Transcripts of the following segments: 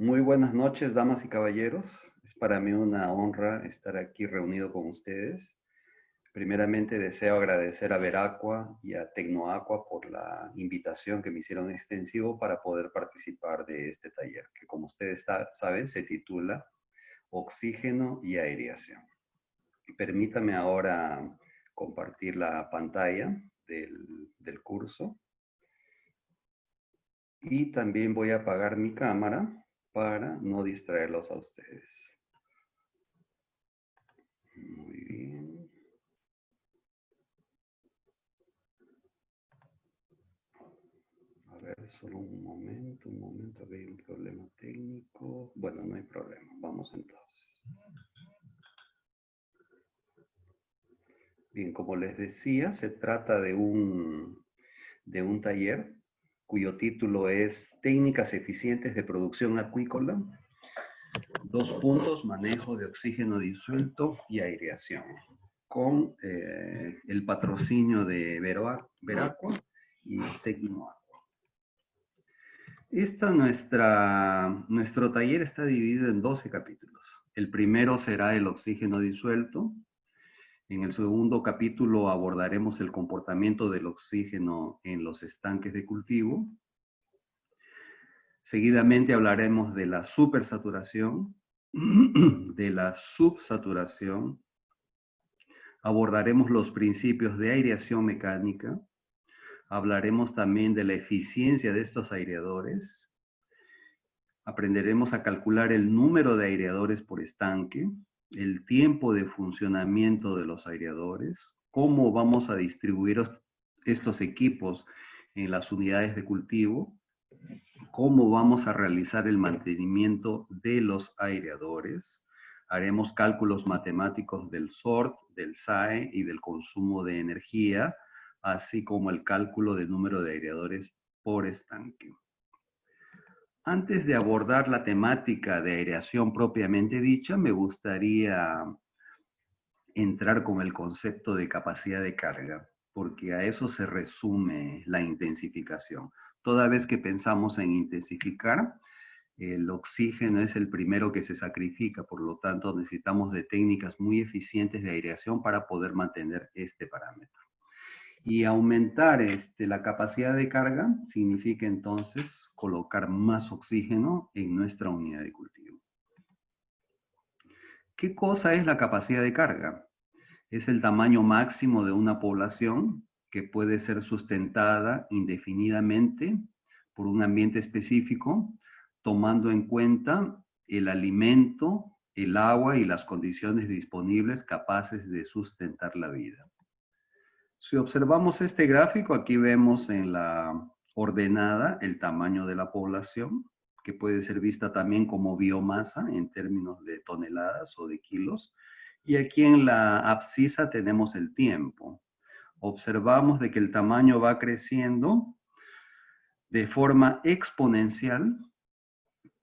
Muy buenas noches, damas y caballeros. Es para mí una honra estar aquí reunido con ustedes. Primeramente deseo agradecer a Veracqua y a Tecnoaqua por la invitación que me hicieron extensivo para poder participar de este taller, que como ustedes saben se titula Oxígeno y Aireación. Permítame ahora compartir la pantalla del curso y también voy a apagar mi cámara para no distraerlos a ustedes. Muy bien. A ver, solo un momento, había un problema técnico. Bueno, no hay problema, vamos entonces. Bien, como les decía, se trata de un taller cuyo título es Técnicas eficientes de producción acuícola. Dos puntos, manejo de oxígeno disuelto y aireación, con el patrocinio de Veracqua y Tecnoaqua. Nuestro taller está dividido en 12 capítulos. El primero será el oxígeno disuelto. En el segundo capítulo abordaremos el comportamiento del oxígeno en los estanques de cultivo. Seguidamente hablaremos de la supersaturación, de la subsaturación. Abordaremos los principios de aireación mecánica. Hablaremos también de la eficiencia de estos aireadores. Aprenderemos a calcular el número de aireadores por estanque, el tiempo de funcionamiento de los aireadores, cómo vamos a distribuir estos equipos en las unidades de cultivo, cómo vamos a realizar el mantenimiento de los aireadores. Haremos cálculos matemáticos del SORT, del SAE y del consumo de energía, así como el cálculo del número de aireadores por estanque. Antes de abordar la temática de aireación propiamente dicha, me gustaría entrar con el concepto de capacidad de carga, porque a eso se resume la intensificación. Toda vez que pensamos en intensificar, el oxígeno es el primero que se sacrifica, por lo tanto necesitamos de técnicas muy eficientes de aireación para poder mantener este parámetro. Y aumentar la capacidad de carga significa entonces colocar más oxígeno en nuestra unidad de cultivo. ¿Qué cosa es la capacidad de carga? Es el tamaño máximo de una población que puede ser sustentada indefinidamente por un ambiente específico, tomando en cuenta el alimento, el agua y las condiciones disponibles capaces de sustentar la vida. Si observamos este gráfico, aquí vemos en la ordenada el tamaño de la población, que puede ser vista también como biomasa en términos de toneladas o de kilos. Y aquí en la abscisa tenemos el tiempo. Observamos de que el tamaño va creciendo de forma exponencial,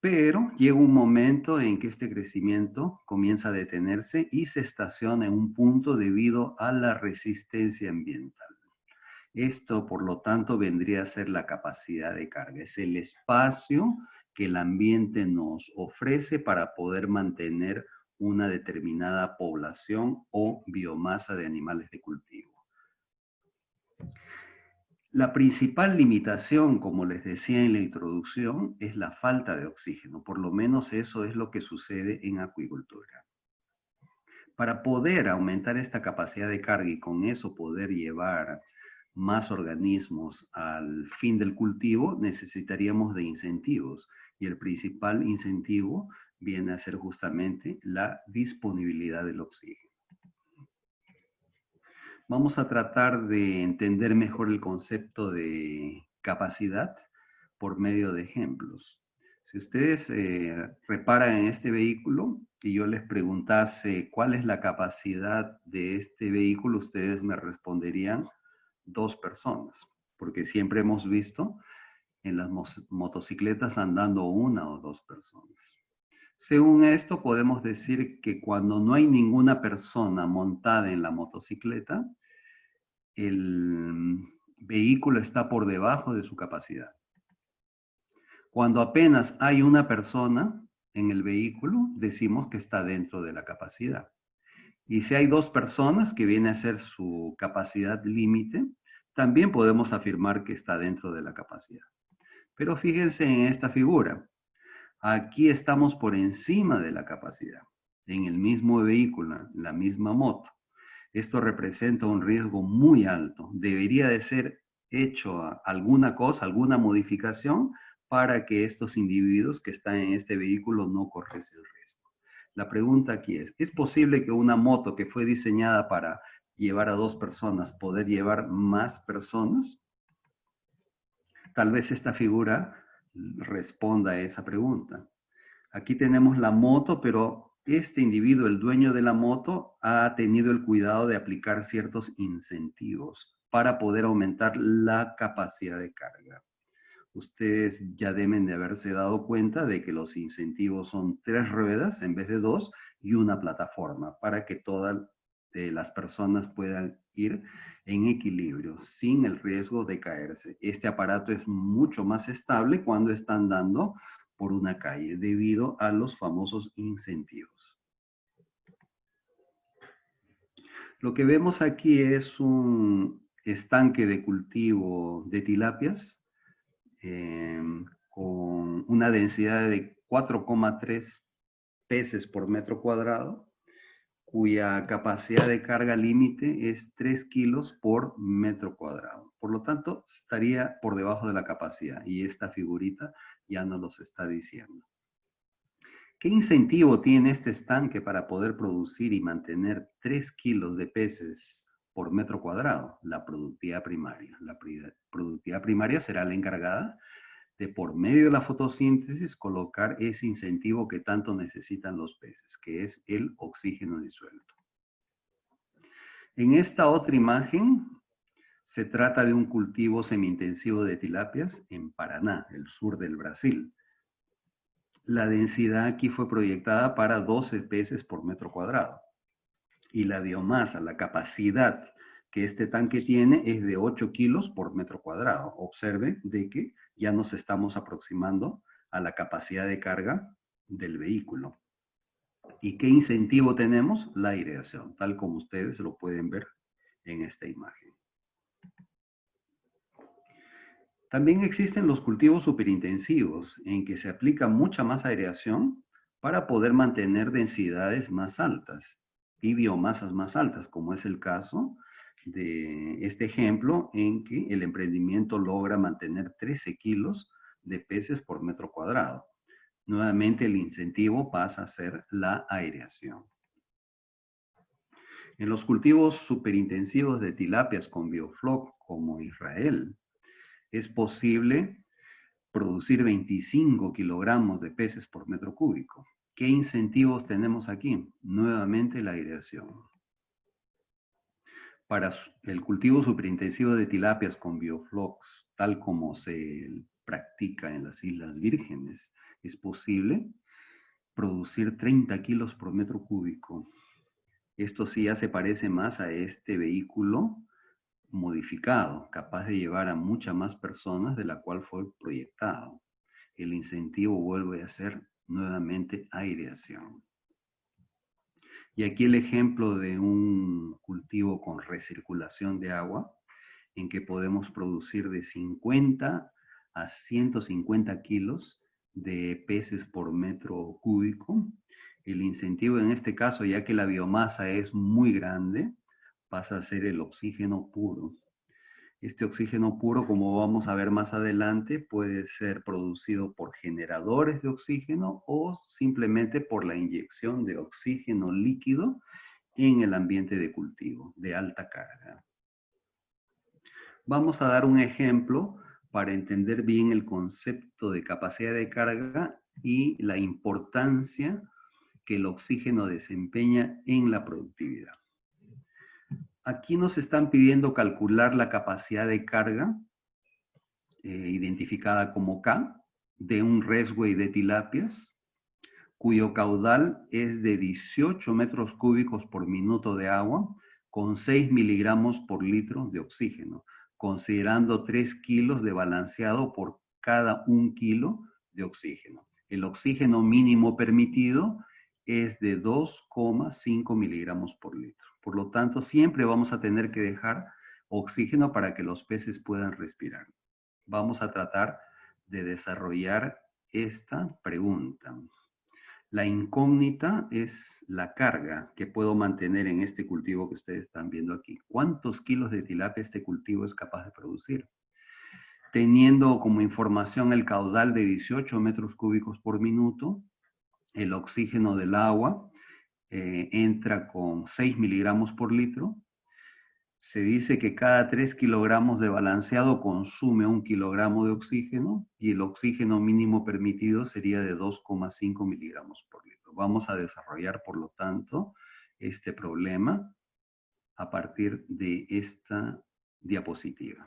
pero llega un momento en que este crecimiento comienza a detenerse y se estaciona en un punto debido a la resistencia ambiental. Esto, por lo tanto, vendría a ser la capacidad de carga. Es el espacio que el ambiente nos ofrece para poder mantener una determinada población o biomasa de animales de cultivo. La principal limitación, como les decía en la introducción, es la falta de oxígeno. Por lo menos eso es lo que sucede en acuicultura. Para poder aumentar esta capacidad de carga y con eso poder llevar más organismos al fin del cultivo, necesitaríamos de incentivos. Y el principal incentivo viene a ser justamente la disponibilidad del oxígeno. Vamos a tratar de entender mejor el concepto de capacidad por medio de ejemplos. Si ustedes reparan en este vehículo y yo les preguntase cuál es la capacidad de este vehículo, ustedes me responderían 2 personas, porque siempre hemos visto en las motocicletas andando 1 o 2 personas. Según esto, podemos decir que cuando no hay ninguna persona montada en la motocicleta, el vehículo está por debajo de su capacidad. Cuando apenas hay una persona en el vehículo, decimos que está dentro de la capacidad. Y si hay dos personas, que viene a ser su capacidad límite, también podemos afirmar que está dentro de la capacidad. Pero fíjense en esta figura. Aquí estamos por encima de la capacidad, en el mismo vehículo, la misma moto. Esto representa un riesgo muy alto. Debería de ser hecho alguna cosa, alguna modificación para que estos individuos que están en este vehículo no corriesen el riesgo. La pregunta aquí ¿es posible que una moto que fue diseñada para llevar a dos personas, poder llevar más personas? Tal vez esta figura responda a esa pregunta. Aquí tenemos la moto, pero este individuo, el dueño de la moto, ha tenido el cuidado de aplicar ciertos incentivos para poder aumentar la capacidad de carga. Ustedes ya deben de haberse dado cuenta de que los incentivos son 3 ruedas en vez de 2 y una plataforma para que todas las personas puedan ir en equilibrio sin el riesgo de caerse. Este aparato es mucho más estable cuando está andando por una calle debido a los famosos incentivos. Lo que vemos aquí es un estanque de cultivo de tilapias eh, con una densidad de 4,3 peces por metro cuadrado, cuya capacidad de carga límite es 3 kilos por metro cuadrado. Por lo tanto, estaría por debajo de la capacidad y esta figurita ya nos los está diciendo. ¿Qué incentivo tiene este estanque para poder producir y mantener 3 kilos de peces por metro cuadrado? La productividad primaria. La productividad primaria será la encargada de, por medio de la fotosíntesis, colocar ese incentivo que tanto necesitan los peces, que es el oxígeno disuelto. En esta otra imagen se trata de un cultivo semi-intensivo de tilapias en Paraná, el sur del Brasil. La densidad aquí fue proyectada para 12 peces por metro cuadrado. Y la biomasa, la capacidad que este tanque tiene es de 8 kilos por metro cuadrado. Observen de que ya nos estamos aproximando a la capacidad de carga del vehículo. ¿Y qué incentivo tenemos? La aireación, tal como ustedes lo pueden ver en esta imagen. También existen los cultivos superintensivos, en que se aplica mucha más aireación para poder mantener densidades más altas y biomasas más altas, como es el caso de este ejemplo en que el emprendimiento logra mantener 13 kilos de peces por metro cuadrado. Nuevamente el incentivo pasa a ser la aireación. En los cultivos superintensivos de tilapias con biofloc como Israel, es posible producir 25 kilogramos de peces por metro cúbico. ¿Qué incentivos tenemos aquí? Nuevamente la aireación. Para el cultivo superintensivo de tilapias con bioflocs, tal como se practica en las Islas Vírgenes, es posible producir 30 kilos por metro cúbico. Esto sí ya se parece más a este vehículo modificado, capaz de llevar a muchas más personas de la cual fue proyectado. El incentivo vuelve a ser nuevamente aireación. Y aquí el ejemplo de un cultivo con recirculación de agua, en que podemos producir de 50 a 150 kilos de peces por metro cúbico. El incentivo en este caso, ya que la biomasa es muy grande, pasa a ser el oxígeno puro. Este oxígeno puro, como vamos a ver más adelante, puede ser producido por generadores de oxígeno o simplemente por la inyección de oxígeno líquido en el ambiente de cultivo de alta carga. Vamos a dar un ejemplo para entender bien el concepto de capacidad de carga y la importancia que el oxígeno desempeña en la productividad. Aquí nos están pidiendo calcular la capacidad de carga, identificada como K, de un resway de tilapias, cuyo caudal es de 18 metros cúbicos por minuto de agua, con 6 miligramos por litro de oxígeno, considerando 3 kilos de balanceado por cada 1 kilo de oxígeno. El oxígeno mínimo permitido es de 2,5 miligramos por litro. Por lo tanto, siempre vamos a tener que dejar oxígeno para que los peces puedan respirar. Vamos a tratar de desarrollar esta pregunta. La incógnita es la carga que puedo mantener en este cultivo que ustedes están viendo aquí. ¿Cuántos kilos de tilapia este cultivo es capaz de producir? Teniendo como información el caudal de 18 metros cúbicos por minuto, el oxígeno del agua entra con 6 miligramos por litro. Se dice que cada 3 kilogramos de balanceado consume 1 kilogramo de oxígeno y el oxígeno mínimo permitido sería de 2,5 miligramos por litro. Vamos a desarrollar, por lo tanto, este problema a partir de esta diapositiva.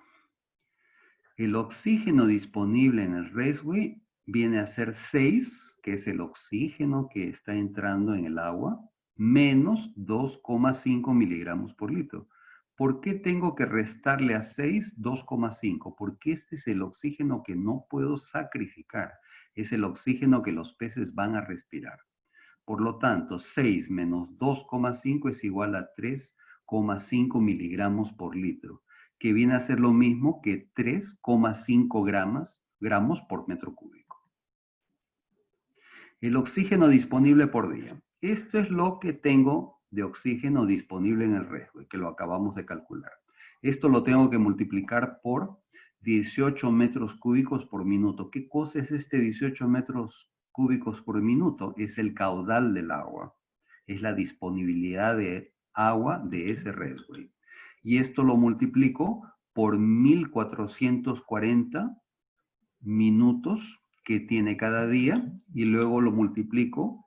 El oxígeno disponible en el raceway viene a ser 6, que es el oxígeno que está entrando en el agua, menos 2,5 miligramos por litro. ¿Por qué tengo que restarle a 6 2,5? Porque este es el oxígeno que no puedo sacrificar. Es el oxígeno que los peces van a respirar. Por lo tanto, 6 menos 2,5 es igual a 3,5 miligramos por litro, que viene a ser lo mismo que 3,5 gramos por metro cúbico. El oxígeno disponible por día. Esto es lo que tengo de oxígeno disponible en el riesgo, que lo acabamos de calcular. Esto lo tengo que multiplicar por 18 metros cúbicos por minuto. ¿Qué cosa es este 18 metros cúbicos por minuto? Es el caudal del agua. Es la disponibilidad de agua de ese riesgo. Y esto lo multiplico por 1440 minutos que tiene cada día y luego lo multiplico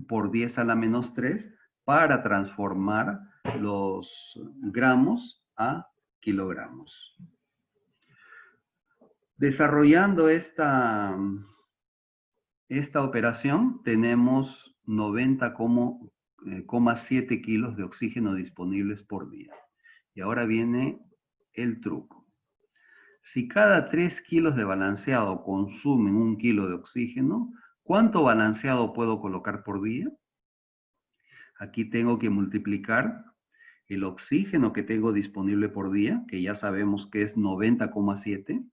por 10 a la menos 3 para transformar los gramos a kilogramos. Desarrollando esta operación tenemos 90,7 kilos de oxígeno disponibles por día. Y ahora viene el truco. Si cada 3 kilos de balanceado consumen 1 kilo de oxígeno, ¿cuánto balanceado puedo colocar por día? Aquí tengo que multiplicar el oxígeno que tengo disponible por día, que ya sabemos que es 90,7,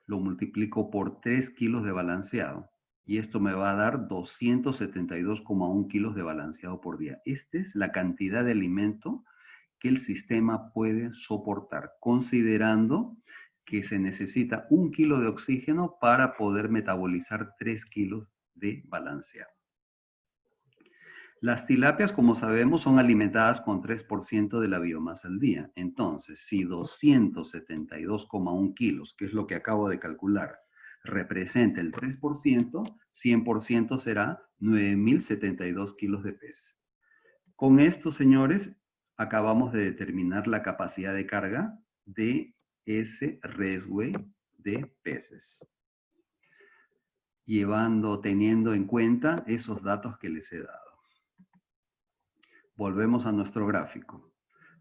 lo multiplico por 3 kilos de balanceado. Y esto me va a dar 272,1 kilos de balanceado por día. Esta es la cantidad de alimento que el sistema puede soportar, considerando que se necesita 1 kilo de oxígeno para poder metabolizar 3 kilos de balanceado. Las tilapias, como sabemos, son alimentadas con 3% de la biomasa al día. Entonces, si 272,1 kilos, que es lo que acabo de calcular, representa el 3%, 100% será 9.072 kilos de peces. Con esto, señores, acabamos de determinar la capacidad de carga de ese raceway de peces, teniendo en cuenta esos datos que les he dado. Volvemos a nuestro gráfico.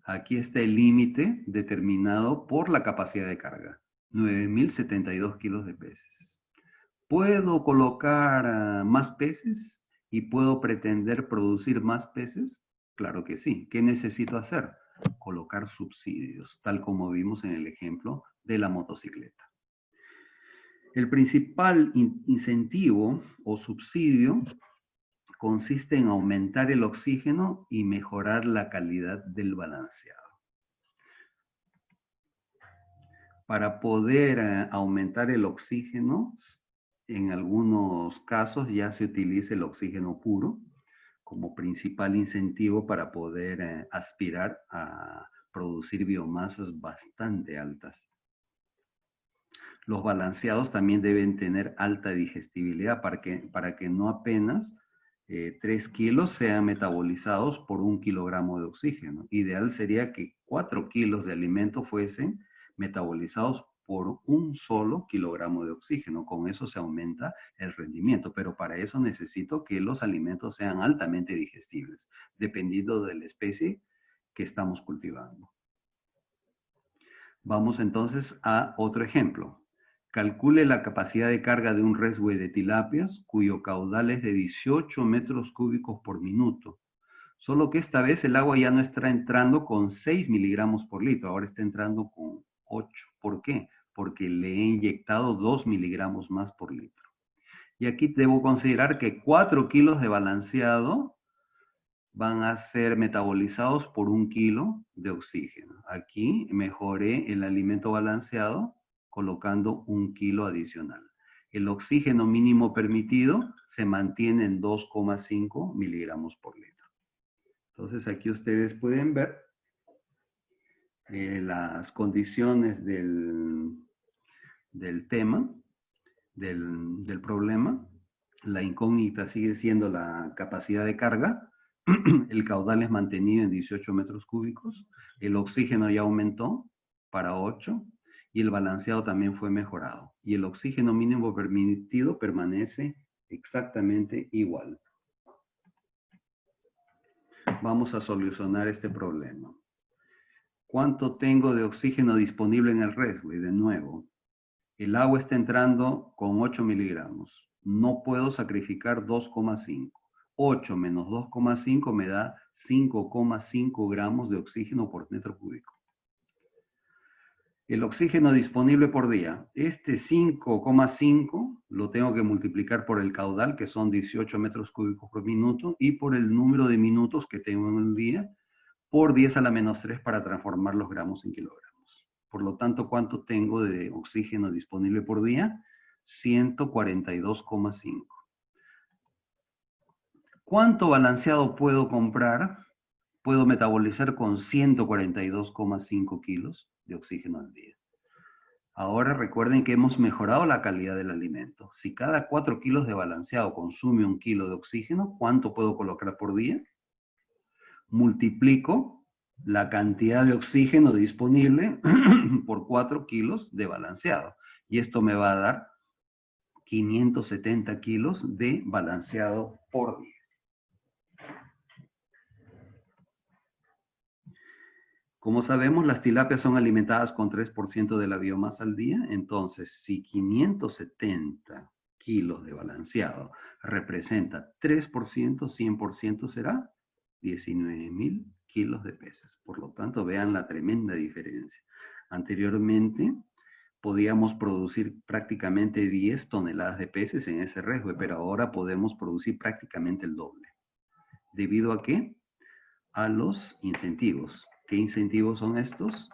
Aquí está el límite determinado por la capacidad de carga, 9.072 kilos de peces. ¿Puedo colocar más peces y puedo pretender producir más peces? Claro que sí. ¿Qué necesito hacer? Colocar subsidios, tal como vimos en el ejemplo de la motocicleta. El principal incentivo o subsidio consiste en aumentar el oxígeno y mejorar la calidad del balanceado. Para poder aumentar el oxígeno, en algunos casos ya se utiliza el oxígeno puro como principal incentivo para poder aspirar a producir biomasas bastante altas. Los balanceados también deben tener alta digestibilidad para que no apenas 3 kilos sean metabolizados por 1 kilogramo de oxígeno. Ideal sería que 4 kilos de alimento fuesen metabolizados por 1 solo kilogramo de oxígeno. Con eso se aumenta el rendimiento, pero para eso necesito que los alimentos sean altamente digestibles, dependiendo de la especie que estamos cultivando. Vamos entonces a otro ejemplo. Calcule la capacidad de carga de un resway de tilapias cuyo caudal es de 18 metros cúbicos por minuto. Solo que esta vez el agua ya no está entrando con 6 miligramos por litro, ahora está entrando con 8. ¿Por qué? Porque le he inyectado 2 miligramos más por litro. Y aquí debo considerar que 4 kilos de balanceado van a ser metabolizados por 1 kilo de oxígeno. Aquí mejoré el alimento balanceado colocando 1 kilo adicional. El oxígeno mínimo permitido se mantiene en 2,5 miligramos por litro. Entonces aquí ustedes pueden ver las condiciones del tema, del problema. La incógnita sigue siendo la capacidad de carga. El caudal es mantenido en 18 metros cúbicos. El oxígeno ya aumentó para 8 y el balanceado también fue mejorado. Y el oxígeno mínimo permitido permanece exactamente igual. Vamos a solucionar este problema. ¿Cuánto tengo de oxígeno disponible en el resway? De nuevo, el agua está entrando con 8 miligramos. No puedo sacrificar 2,5. 8 menos 2,5 me da 5,5 gramos de oxígeno por metro cúbico. El oxígeno disponible por día. Este 5,5 lo tengo que multiplicar por el caudal, que son 18 metros cúbicos por minuto, y por el número de minutos que tengo en el día, por 10 a la menos 3 para transformar los gramos en kilogramos. Por lo tanto, ¿cuánto tengo de oxígeno disponible por día? 142,5. ¿Cuánto balanceado puedo comprar? Puedo metabolizar con 142,5 kilos de oxígeno al día. Ahora recuerden que hemos mejorado la calidad del alimento. Si cada 4 kilos de balanceado consume 1 kilo de oxígeno, ¿cuánto puedo colocar por día? Multiplico la cantidad de oxígeno disponible por 4 kilos de balanceado. Y esto me va a dar 570 kilos de balanceado por día. Como sabemos, las tilapias son alimentadas con 3% de la biomasa al día. Entonces, si 570 kilos de balanceado representa 3%, 100% será 19.000 kilos de peces. Por lo tanto, vean la tremenda diferencia. Anteriormente, podíamos producir prácticamente 10 toneladas de peces en ese resway, pero ahora podemos producir prácticamente el doble. ¿Debido a qué? A los incentivos. ¿Qué incentivos son estos?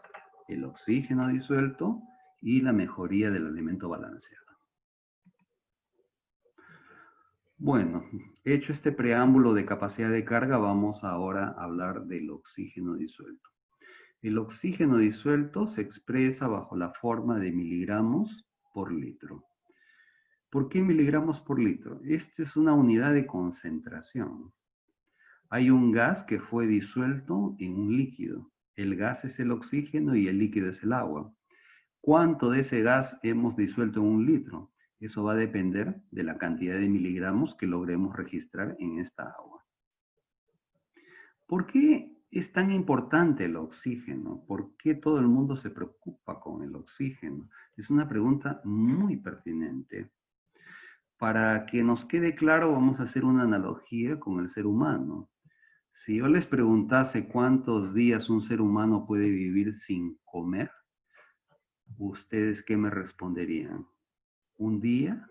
El oxígeno disuelto y la mejoría del alimento balanceado. Bueno, hecho este preámbulo de capacidad de carga, vamos ahora a hablar del oxígeno disuelto. El oxígeno disuelto se expresa bajo la forma de miligramos por litro. ¿Por qué miligramos por litro? Esta es una unidad de concentración. Hay un gas que fue disuelto en un líquido. El gas es el oxígeno y el líquido es el agua. ¿Cuánto de ese gas hemos disuelto en 1 litro? Eso va a depender de la cantidad de miligramos que logremos registrar en esta agua. ¿Por qué es tan importante el oxígeno? ¿Por qué todo el mundo se preocupa con el oxígeno? Es una pregunta muy pertinente. Para que nos quede claro, vamos a hacer una analogía con el ser humano. Si yo les preguntase cuántos días un ser humano puede vivir sin comer, ¿ustedes qué me responderían? ¿1 día?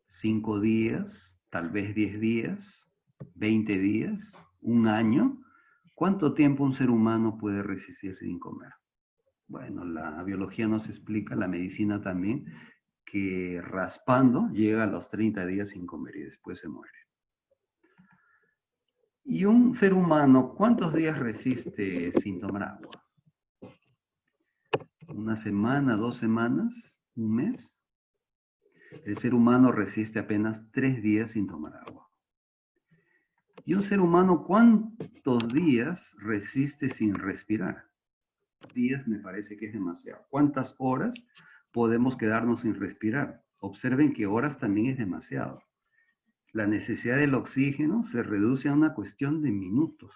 ¿5 días? ¿Tal vez 10 días? ¿20 días? ¿1 año? ¿Cuánto tiempo un ser humano puede resistir sin comer? Bueno, la biología nos explica, la medicina también, que raspando llega a los 30 días sin comer y después se muere. ¿Y un ser humano cuántos días resiste sin tomar agua? ¿1 semana, 2 semanas, 1 mes? El ser humano resiste apenas 3 días sin tomar agua. ¿Y un ser humano cuántos días resiste sin respirar? Días me parece que es demasiado. ¿Cuántas horas podemos quedarnos sin respirar? Observen que horas también es demasiado. La necesidad del oxígeno se reduce a una cuestión de minutos.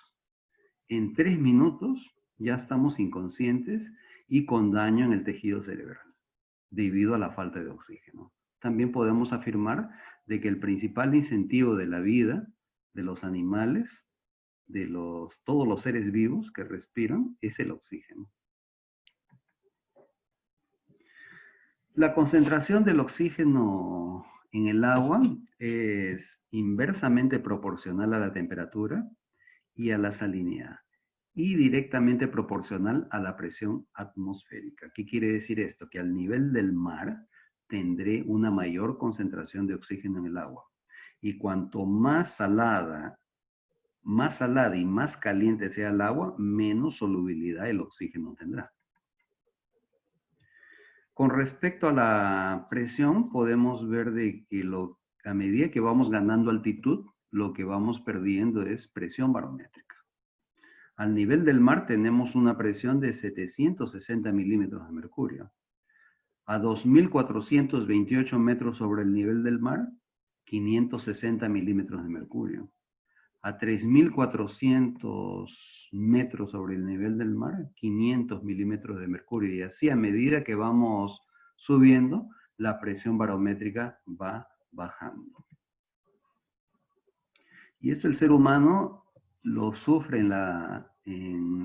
En 3 minutos ya estamos inconscientes y con daño en el tejido cerebral. debido a la falta de oxígeno. También podemos afirmar de que el principal incentivo de la vida de los animales, de todos los seres vivos que respiran, es el oxígeno. La concentración del oxígeno en el agua es inversamente proporcional a la temperatura y a la salinidad, y directamente proporcional a la presión atmosférica. ¿Qué quiere decir esto? Que al nivel del mar tendré una mayor concentración de oxígeno en el agua. Y cuanto más salada y más caliente sea el agua, menos solubilidad el oxígeno tendrá. Con respecto a la presión, podemos ver de que a medida que vamos ganando altitud, lo que vamos perdiendo es presión barométrica. Al nivel del mar tenemos una presión de 760 milímetros de mercurio. A 2.428 metros sobre el nivel del mar, 560 milímetros de mercurio. A 3.400 metros sobre el nivel del mar, 500 milímetros de mercurio. Y así, a medida que vamos subiendo, la presión barométrica va bajando. Y esto el ser humano lo sufre en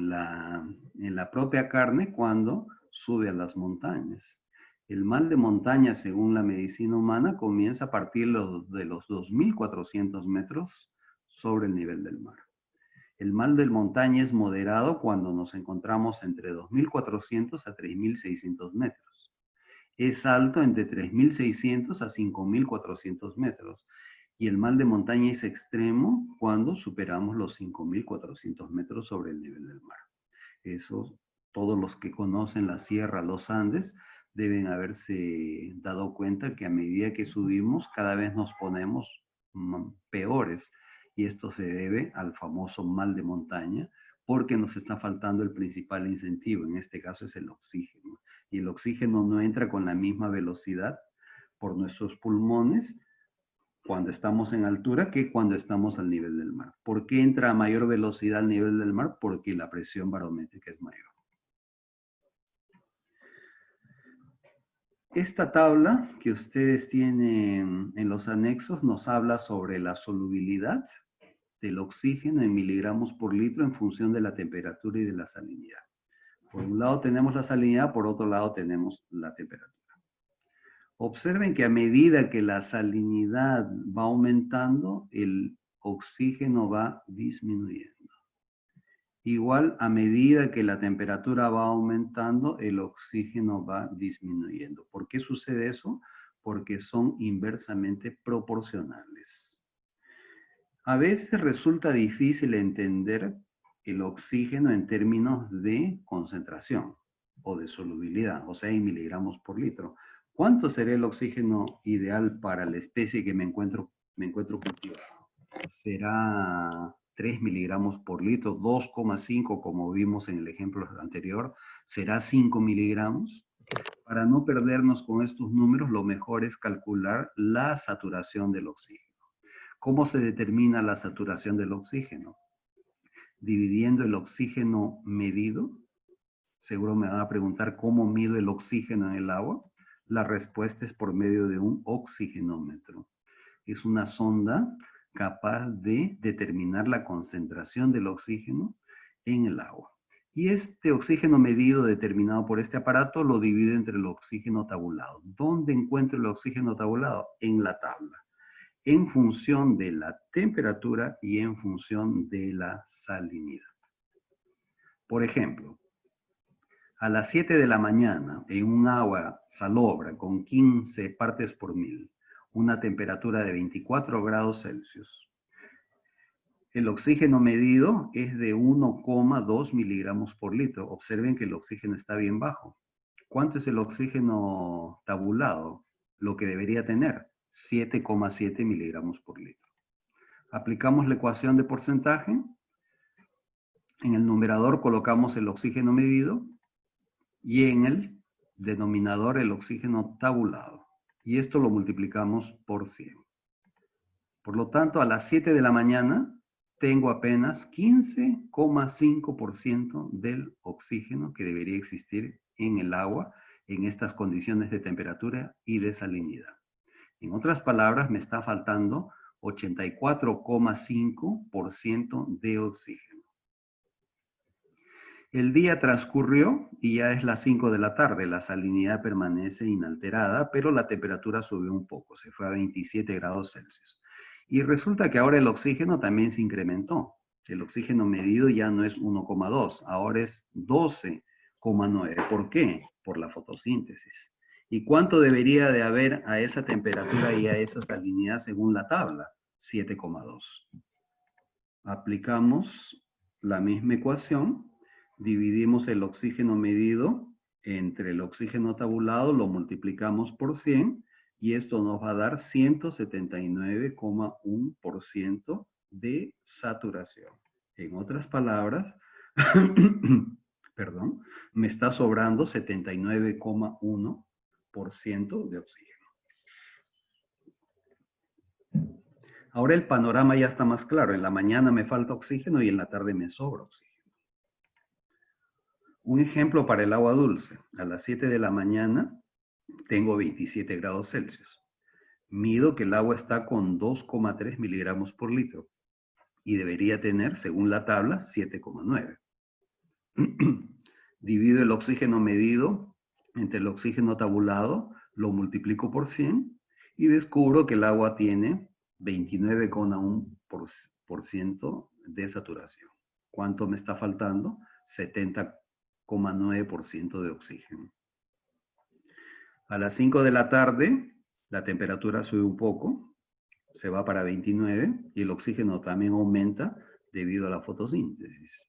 la propia carne cuando sube a las montañas. El mal de montaña, según la medicina humana, comienza a partir de los 2.400 metros sobre el nivel del mar. El mal de montaña es moderado cuando nos encontramos entre 2.400 a 3.600 metros. Es alto entre 3.600 a 5.400 metros. Y el mal de montaña es extremo cuando superamos los 5.400 metros sobre el nivel del mar. Eso, todos los que conocen la sierra, los Andes, deben haberse dado cuenta que a medida que subimos, cada vez nos ponemos peores. Y esto se debe al famoso mal de montaña, porque nos está faltando el principal incentivo, en este caso es el oxígeno. Y el oxígeno no entra con la misma velocidad por nuestros pulmones cuando estamos en altura que cuando estamos al nivel del mar. ¿Por qué entra a mayor velocidad al nivel del mar? Porque la presión barométrica es mayor. Esta tabla que ustedes tienen en los anexos nos habla sobre la solubilidad del oxígeno en miligramos por litro en función de la temperatura y de la salinidad. Por un lado tenemos la salinidad, por otro lado tenemos la temperatura. Observen que a medida que la salinidad va aumentando, el oxígeno va disminuyendo. Igual, a medida que la temperatura va aumentando, el oxígeno va disminuyendo. ¿Por qué sucede eso? Porque son inversamente proporcionales. A veces resulta difícil entender el oxígeno en términos de concentración o de solubilidad, o sea, en miligramos por litro. ¿Cuánto será el oxígeno ideal para la especie que me encuentro cultivando? ¿Será 3 miligramos por litro, 2,5 como vimos en el ejemplo anterior? ¿Será 5 miligramos? Para no perdernos con estos números, lo mejor es calcular la saturación del oxígeno. ¿Cómo se determina la saturación del oxígeno? Dividiendo el oxígeno medido. Seguro me van a preguntar cómo mido el oxígeno en el agua. La respuesta es por medio de un oxigenómetro. Es una sonda capaz de determinar la concentración del oxígeno en el agua. Y este oxígeno medido determinado por este aparato lo divide entre el oxígeno tabulado. ¿Dónde encuentro el oxígeno tabulado? En la tabla, en función de la temperatura y en función de la salinidad. Por ejemplo, a las 7 de la mañana, en un agua salobra con 15 partes por mil, una temperatura de 24 grados Celsius. El oxígeno medido es de 1,2 miligramos por litro. Observen que el oxígeno está bien bajo. ¿Cuánto es el oxígeno tabulado? Lo que debería tener, 7,7 miligramos por litro. Aplicamos la ecuación de porcentaje. En el numerador colocamos el oxígeno medido y en el denominador el oxígeno tabulado. Y esto lo multiplicamos por 100. Por lo tanto, a las 7 de la mañana tengo apenas 15,5% del oxígeno que debería existir en el agua en estas condiciones de temperatura y de salinidad. En otras palabras, me está faltando 84,5% de oxígeno. El día transcurrió y ya es las 5 de la tarde. La salinidad permanece inalterada, pero la temperatura subió un poco, se fue a 27 grados Celsius. Y resulta que ahora el oxígeno también se incrementó. El oxígeno medido ya no es 1,2, ahora es 12,9. ¿Por qué? Por la fotosíntesis. ¿Y cuánto debería de haber a esa temperatura y a esa salinidad según la tabla? 7,2. Aplicamos la misma ecuación, dividimos el oxígeno medido entre el oxígeno tabulado, lo multiplicamos por 100 y esto nos va a dar 179,1% de saturación. En otras palabras, perdón, me está sobrando 79,1% de oxígeno. Ahora el panorama ya está más claro. En la mañana me falta oxígeno y en la tarde me sobra oxígeno. Un ejemplo para el agua dulce. A las 7 de la mañana tengo 27 grados Celsius. Mido que el agua está con 2,3 miligramos por litro y debería tener, según la tabla, 7,9. Divido el oxígeno medido entre el oxígeno tabulado, lo multiplico por 100 y descubro que el agua tiene 29,1% de saturación. ¿Cuánto me está faltando? 70,9% de oxígeno. A las 5 de la tarde, la temperatura sube un poco, se va para 29 y el oxígeno también aumenta debido a la fotosíntesis.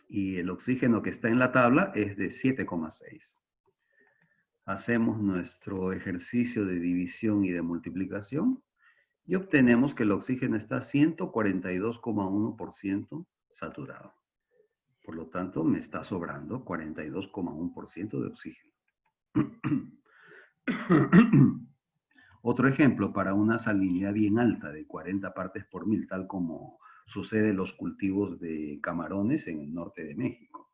Y el oxígeno que está en la tabla es de 7,6. Hacemos nuestro ejercicio de división y de multiplicación y obtenemos que el oxígeno está 142,1% saturado. Por lo tanto, me está sobrando 42,1% de oxígeno. Otro ejemplo para una salinidad bien alta de 40 partes por mil, tal como sucede en los cultivos de camarones en el norte de México.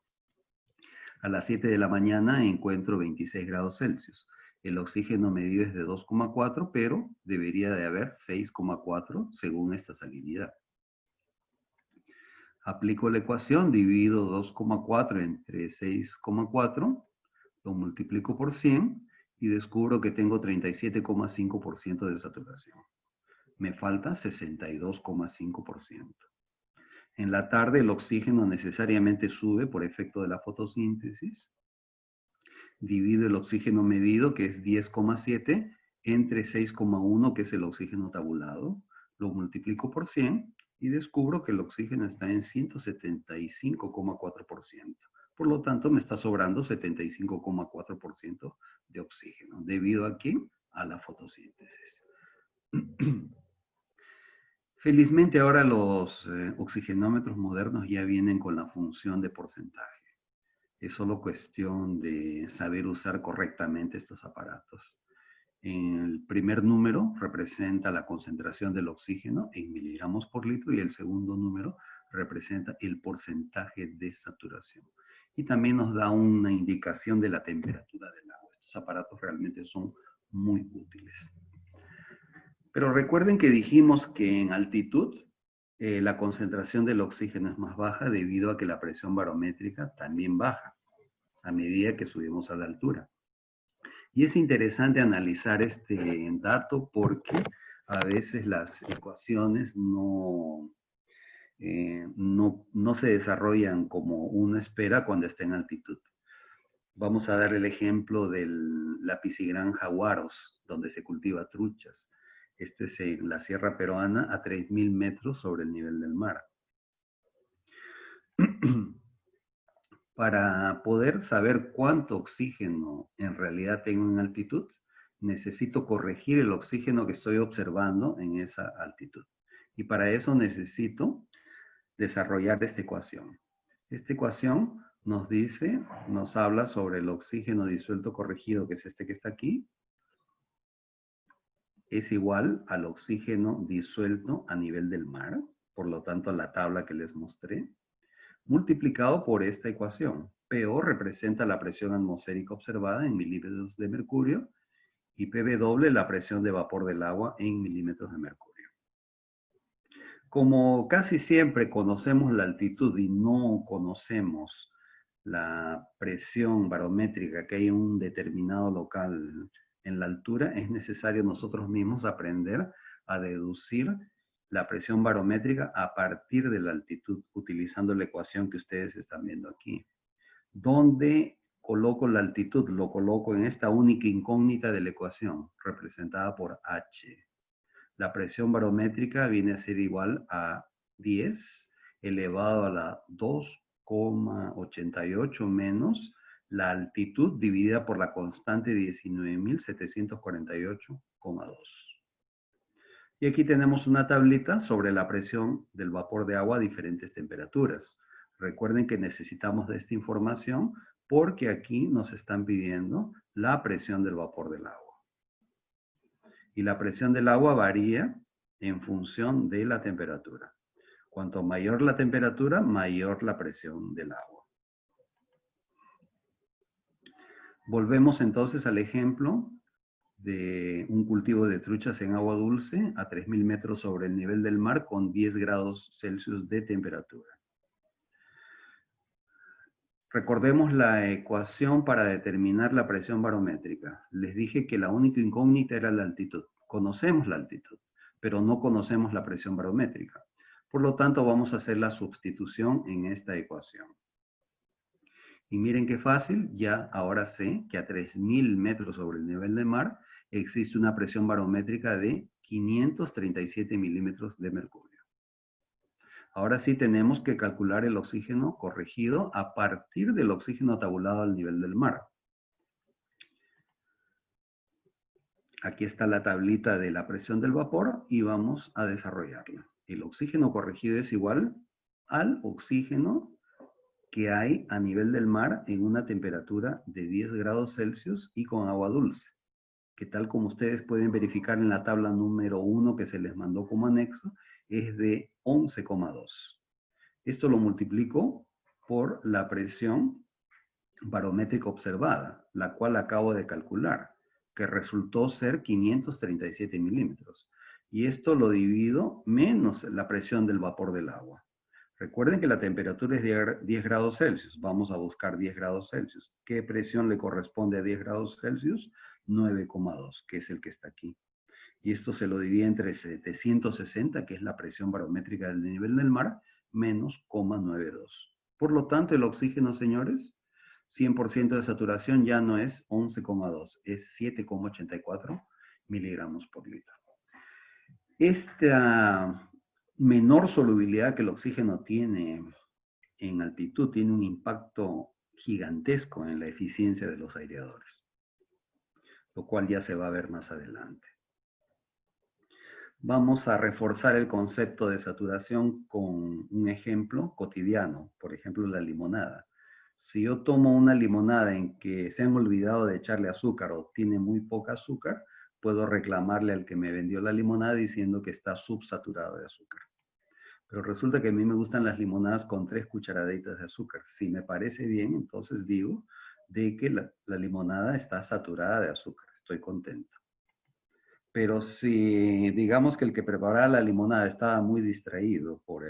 A las 7 de la mañana encuentro 26 grados Celsius. El oxígeno medido es de 2,4, pero debería de haber 6,4 según esta salinidad. Aplico la ecuación, divido 2,4 entre 6,4, lo multiplico por 100 y descubro que tengo 37,5% de saturación. Me falta 62,5%. En la tarde el oxígeno necesariamente sube por efecto de la fotosíntesis. Divido el oxígeno medido, que es 10,7, entre 6,1, que es el oxígeno tabulado. Lo multiplico por 100 y descubro que el oxígeno está en 175,4%. Por lo tanto, me está sobrando 75,4% de oxígeno. ¿Debido a qué? A la fotosíntesis. Felizmente ahora los oxigenómetros modernos ya vienen con la función de porcentaje. Es solo cuestión de saber usar correctamente estos aparatos. El primer número representa la concentración del oxígeno en miligramos por litro y el segundo número representa el porcentaje de saturación. Y también nos da una indicación de la temperatura del agua. Estos aparatos realmente son muy útiles. Pero recuerden que dijimos que en altitud la concentración del oxígeno es más baja debido a que la presión barométrica también baja a medida que subimos a la altura. Y es interesante analizar este dato porque a veces las ecuaciones no se desarrollan como uno espera cuando está en altitud. Vamos a dar el ejemplo del la piscigranja Huaros, donde se cultiva truchas. Este es en la sierra peruana a 3.000 metros sobre el nivel del mar. Para poder saber cuánto oxígeno en realidad tengo en altitud, necesito corregir el oxígeno que estoy observando en esa altitud. Y para eso necesito desarrollar esta ecuación. Esta ecuación nos habla sobre el oxígeno disuelto corregido, que es este que está aquí, es igual al oxígeno disuelto a nivel del mar, por lo tanto a la tabla que les mostré, multiplicado por esta ecuación. PO representa la presión atmosférica observada en milímetros de mercurio y PV la presión de vapor del agua en milímetros de mercurio. Como casi siempre conocemos la altitud y no conocemos la presión barométrica que hay en un determinado local en la altura, es necesario nosotros mismos aprender a deducir la presión barométrica a partir de la altitud, utilizando la ecuación que ustedes están viendo aquí. ¿Dónde coloco la altitud? Lo coloco en esta única incógnita de la ecuación, representada por H. La presión barométrica viene a ser igual a 10 elevado a la 2,88 menos la altitud dividida por la constante 19.748,2. Y aquí tenemos una tablita sobre la presión del vapor de agua a diferentes temperaturas. Recuerden que necesitamos de esta información porque aquí nos están pidiendo la presión del vapor del agua. Y la presión del agua varía en función de la temperatura. Cuanto mayor la temperatura, mayor la presión del agua. Volvemos entonces al ejemplo de un cultivo de truchas en agua dulce a 3.000 metros sobre el nivel del mar con 10 grados Celsius de temperatura. Recordemos la ecuación para determinar la presión barométrica. Les dije que la única incógnita era la altitud. Conocemos la altitud, pero no conocemos la presión barométrica. Por lo tanto, vamos a hacer la sustitución en esta ecuación. Y miren qué fácil, ya ahora sé que a 3.000 metros sobre el nivel del mar existe una presión barométrica de 537 milímetros de mercurio. Ahora sí tenemos que calcular el oxígeno corregido a partir del oxígeno tabulado al nivel del mar. Aquí está la tablita de la presión del vapor y vamos a desarrollarla. El oxígeno corregido es igual al oxígeno que hay a nivel del mar en una temperatura de 10 grados Celsius y con agua dulce, que tal como ustedes pueden verificar en la tabla número 1 que se les mandó como anexo, es de 11,2. Esto lo multiplico por la presión barométrica observada, la cual acabo de calcular, que resultó ser 537 milímetros. Y esto lo divido menos la presión del vapor del agua. Recuerden que la temperatura es de 10 grados Celsius. Vamos a buscar 10 grados Celsius. ¿Qué presión le corresponde a 10 grados Celsius? 9,2, que es el que está aquí. Y esto se lo divide entre 760, que es la presión barométrica del nivel del mar, menos 0,92. Por lo tanto, el oxígeno, señores, 100% de saturación ya no es 11,2, es 7,84 miligramos por litro. Esta menor solubilidad que el oxígeno tiene en altitud tiene un impacto gigantesco en la eficiencia de los aireadores, lo cual ya se va a ver más adelante. Vamos a reforzar el concepto de saturación con un ejemplo cotidiano, por ejemplo la limonada. Si yo tomo una limonada en que se han olvidado de echarle azúcar o tiene muy poca azúcar, puedo reclamarle al que me vendió la limonada diciendo que está subsaturado de azúcar. Pero resulta que a mí me gustan las limonadas con 3 cucharaditas de azúcar. Si me parece bien, entonces digo de que la limonada está saturada de azúcar. Estoy contento. Pero si digamos que el que preparaba la limonada estaba muy distraído por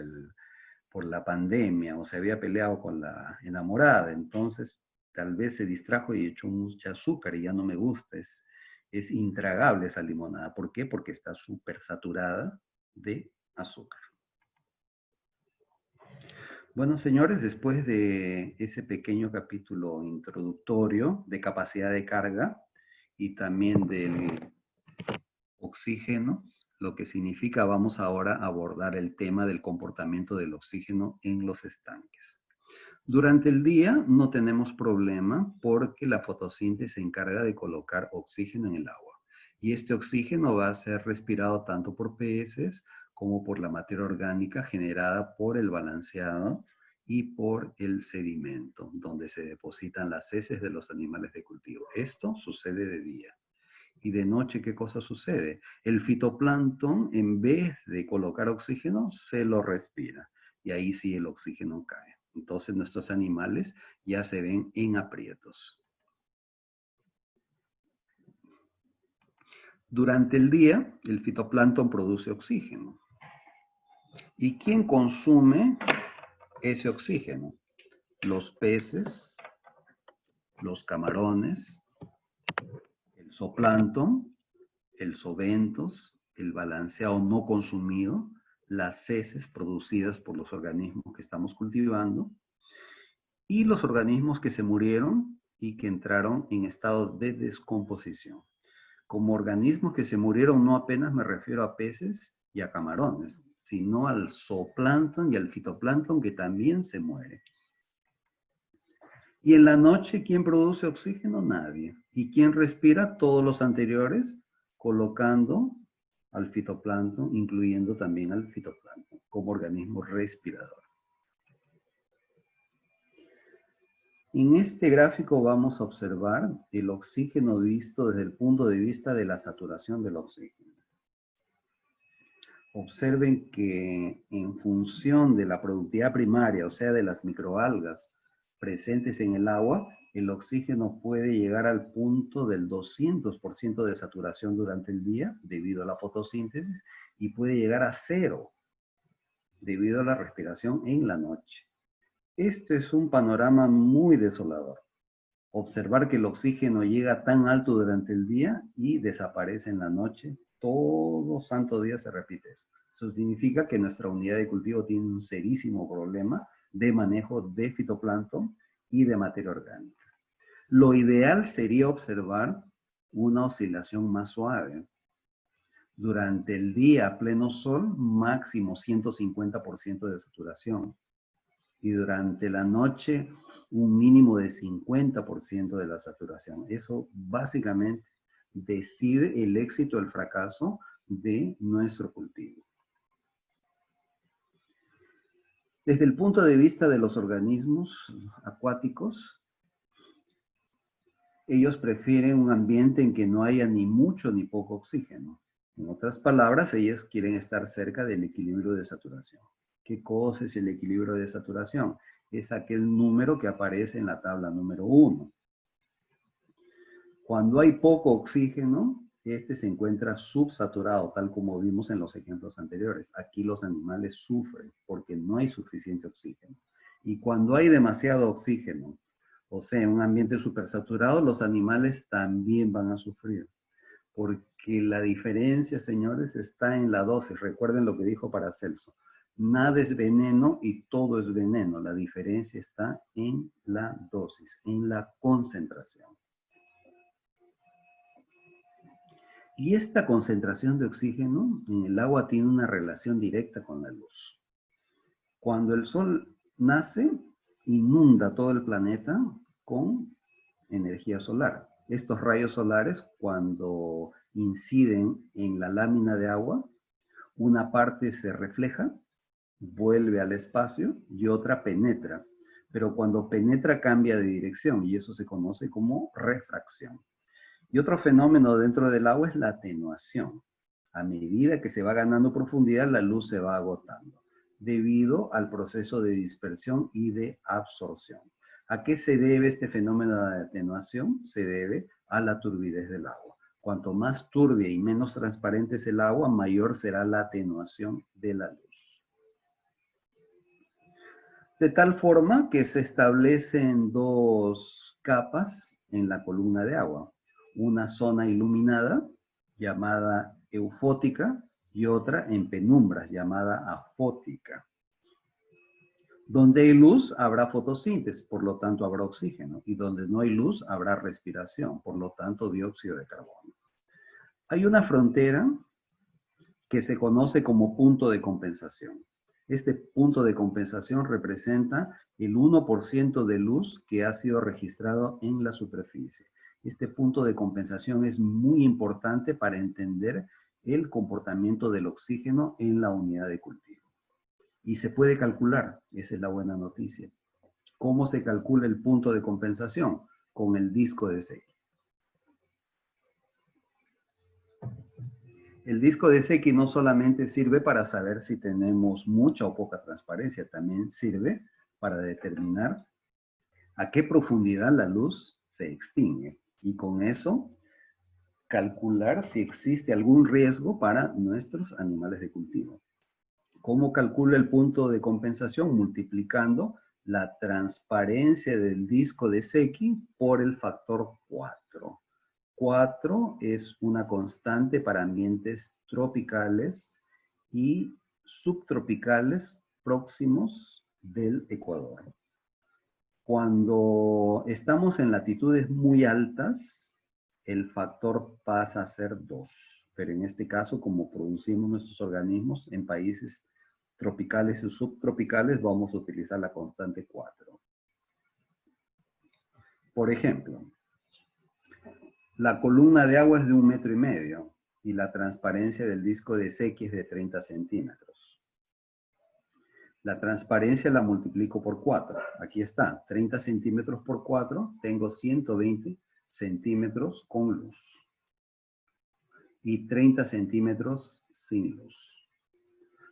la pandemia o se había peleado con la enamorada, entonces tal vez se distrajo y echó mucha azúcar y ya no me gusta. Es intragable esa limonada. ¿Por qué? Porque está súper saturada de azúcar. Bueno, señores, después de ese pequeño capítulo introductorio de capacidad de carga y también del oxígeno, lo que significa, vamos ahora a abordar el tema del comportamiento del oxígeno en los estanques. Durante el día no tenemos problema porque la fotosíntesis se encarga de colocar oxígeno en el agua. Y este oxígeno va a ser respirado tanto por peces como por la materia orgánica generada por el balanceado y por el sedimento, donde se depositan las heces de los animales de cultivo. Esto sucede de día. Y de noche, ¿qué cosa sucede? El fitoplancton, en vez de colocar oxígeno, se lo respira. Y ahí sí el oxígeno cae. Entonces nuestros animales ya se ven en aprietos. Durante el día, el fitoplancton produce oxígeno. ¿Y quién consume ese oxígeno? Los peces, los camarones, el zooplancton, el zoobentos, el balanceado no consumido, las heces producidas por los organismos que estamos cultivando y los organismos que se murieron y que entraron en estado de descomposición. Como organismos que se murieron no apenas me refiero a peces y a camarones, sino al zooplancton y al fitoplancton que también se muere. Y en la noche, ¿quién produce oxígeno? Nadie. ¿Y quién respira? Todos los anteriores, colocando al fitoplancton, incluyendo también al fitoplancton, como organismo respirador. En este gráfico vamos a observar el oxígeno visto desde el punto de vista de la saturación del oxígeno. Observen que en función de la productividad primaria, o sea, de las microalgas presentes en el agua, el oxígeno puede llegar al punto del 200% de saturación durante el día debido a la fotosíntesis y puede llegar a 0 debido a la respiración en la noche. Este es un panorama muy desolador. Observar que el oxígeno llega tan alto durante el día y desaparece en la noche. Todo santo día se repite eso. Eso significa que nuestra unidad de cultivo tiene un serísimo problema de manejo de fitoplancton y de materia orgánica. Lo ideal sería observar una oscilación más suave. Durante el día a pleno sol, máximo 150% de saturación. Y durante la noche, un mínimo de 50% de la saturación. Eso básicamente decide el éxito o el fracaso de nuestro cultivo. Desde el punto de vista de los organismos acuáticos, ellos prefieren un ambiente en que no haya ni mucho ni poco oxígeno. En otras palabras, ellos quieren estar cerca del equilibrio de saturación. ¿Qué cosa es el equilibrio de saturación? Es aquel número que aparece en la tabla número 1. Cuando hay poco oxígeno, este se encuentra subsaturado, tal como vimos en los ejemplos anteriores. Aquí los animales sufren porque no hay suficiente oxígeno. Y cuando hay demasiado oxígeno, o sea, en un ambiente supersaturado, los animales también van a sufrir. Porque la diferencia, señores, está en la dosis. Recuerden lo que dijo Paracelso. Nada es veneno y todo es veneno. La diferencia está en la dosis, en la concentración. Y esta concentración de oxígeno en el agua tiene una relación directa con la luz. Cuando el sol nace, inunda todo el planeta con energía solar. Estos rayos solares, cuando inciden en la lámina de agua, una parte se refleja, vuelve al espacio y otra penetra. Pero cuando penetra cambia de dirección y eso se conoce como refracción. Y otro fenómeno dentro del agua es la atenuación. A medida que se va ganando profundidad, la luz se va agotando, debido al proceso de dispersión y de absorción. ¿A qué se debe este fenómeno de atenuación? Se debe a la turbidez del agua. Cuanto más turbia y menos transparente es el agua, mayor será la atenuación de la luz. De tal forma que se establecen dos capas en la columna de agua. Una zona iluminada, llamada eufótica, y otra en penumbras, llamada afótica. Donde hay luz, habrá fotosíntesis, por lo tanto habrá oxígeno. Y donde no hay luz, habrá respiración, por lo tanto dióxido de carbono. Hay una frontera que se conoce como punto de compensación. Este punto de compensación representa el 1% de luz que ha sido registrado en la superficie. Este punto de compensación es muy importante para entender el comportamiento del oxígeno en la unidad de cultivo. Y se puede calcular, esa es la buena noticia. ¿Cómo se calcula el punto de compensación? Con el disco de Secchi. El disco de Secchi no solamente sirve para saber si tenemos mucha o poca transparencia, también sirve para determinar a qué profundidad la luz se extingue. Y con eso, calcular si existe algún riesgo para nuestros animales de cultivo. ¿Cómo calcula el punto de compensación? Multiplicando la transparencia del disco de Secchi por el factor 4. 4 es una constante para ambientes tropicales y subtropicales próximos del Ecuador. Cuando estamos en latitudes muy altas, el factor pasa a ser 2. Pero en este caso, como producimos nuestros organismos en países tropicales y subtropicales, vamos a utilizar la constante 4. Por ejemplo, la columna de agua es de 1,5 metros y la transparencia del disco de Secchi es de 30 centímetros. La transparencia la multiplico por 4. Aquí está, 30 centímetros por 4, tengo 120 centímetros con luz. Y 30 centímetros sin luz.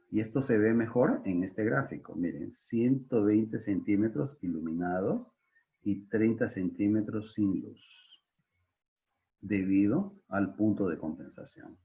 Y esto se ve mejor en este gráfico. Miren, 120 centímetros iluminado y 30 centímetros sin luz, debido al punto de compensación.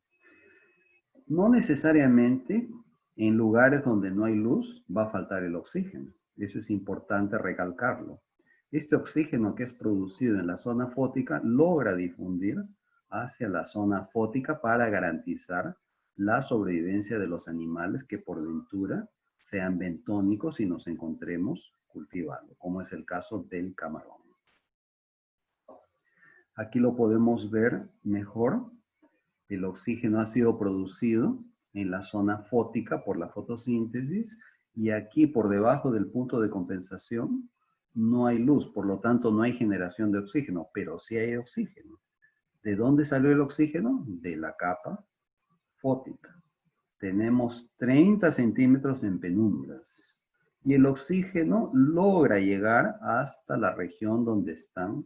No necesariamente en lugares donde no hay luz va a faltar el oxígeno. Eso es importante recalcarlo. Este oxígeno que es producido en la zona fótica logra difundir hacia la zona fótica para garantizar la sobrevivencia de los animales que por ventura sean bentónicos y nos encontremos cultivando, como es el caso del camarón. Aquí lo podemos ver mejor. El oxígeno ha sido producido en la zona fótica por la fotosíntesis y aquí por debajo del punto de compensación no hay luz, por lo tanto no hay generación de oxígeno, pero sí hay oxígeno. ¿De dónde salió el oxígeno? De la capa fótica. Tenemos 30 centímetros en penumbras y el oxígeno logra llegar hasta la región donde están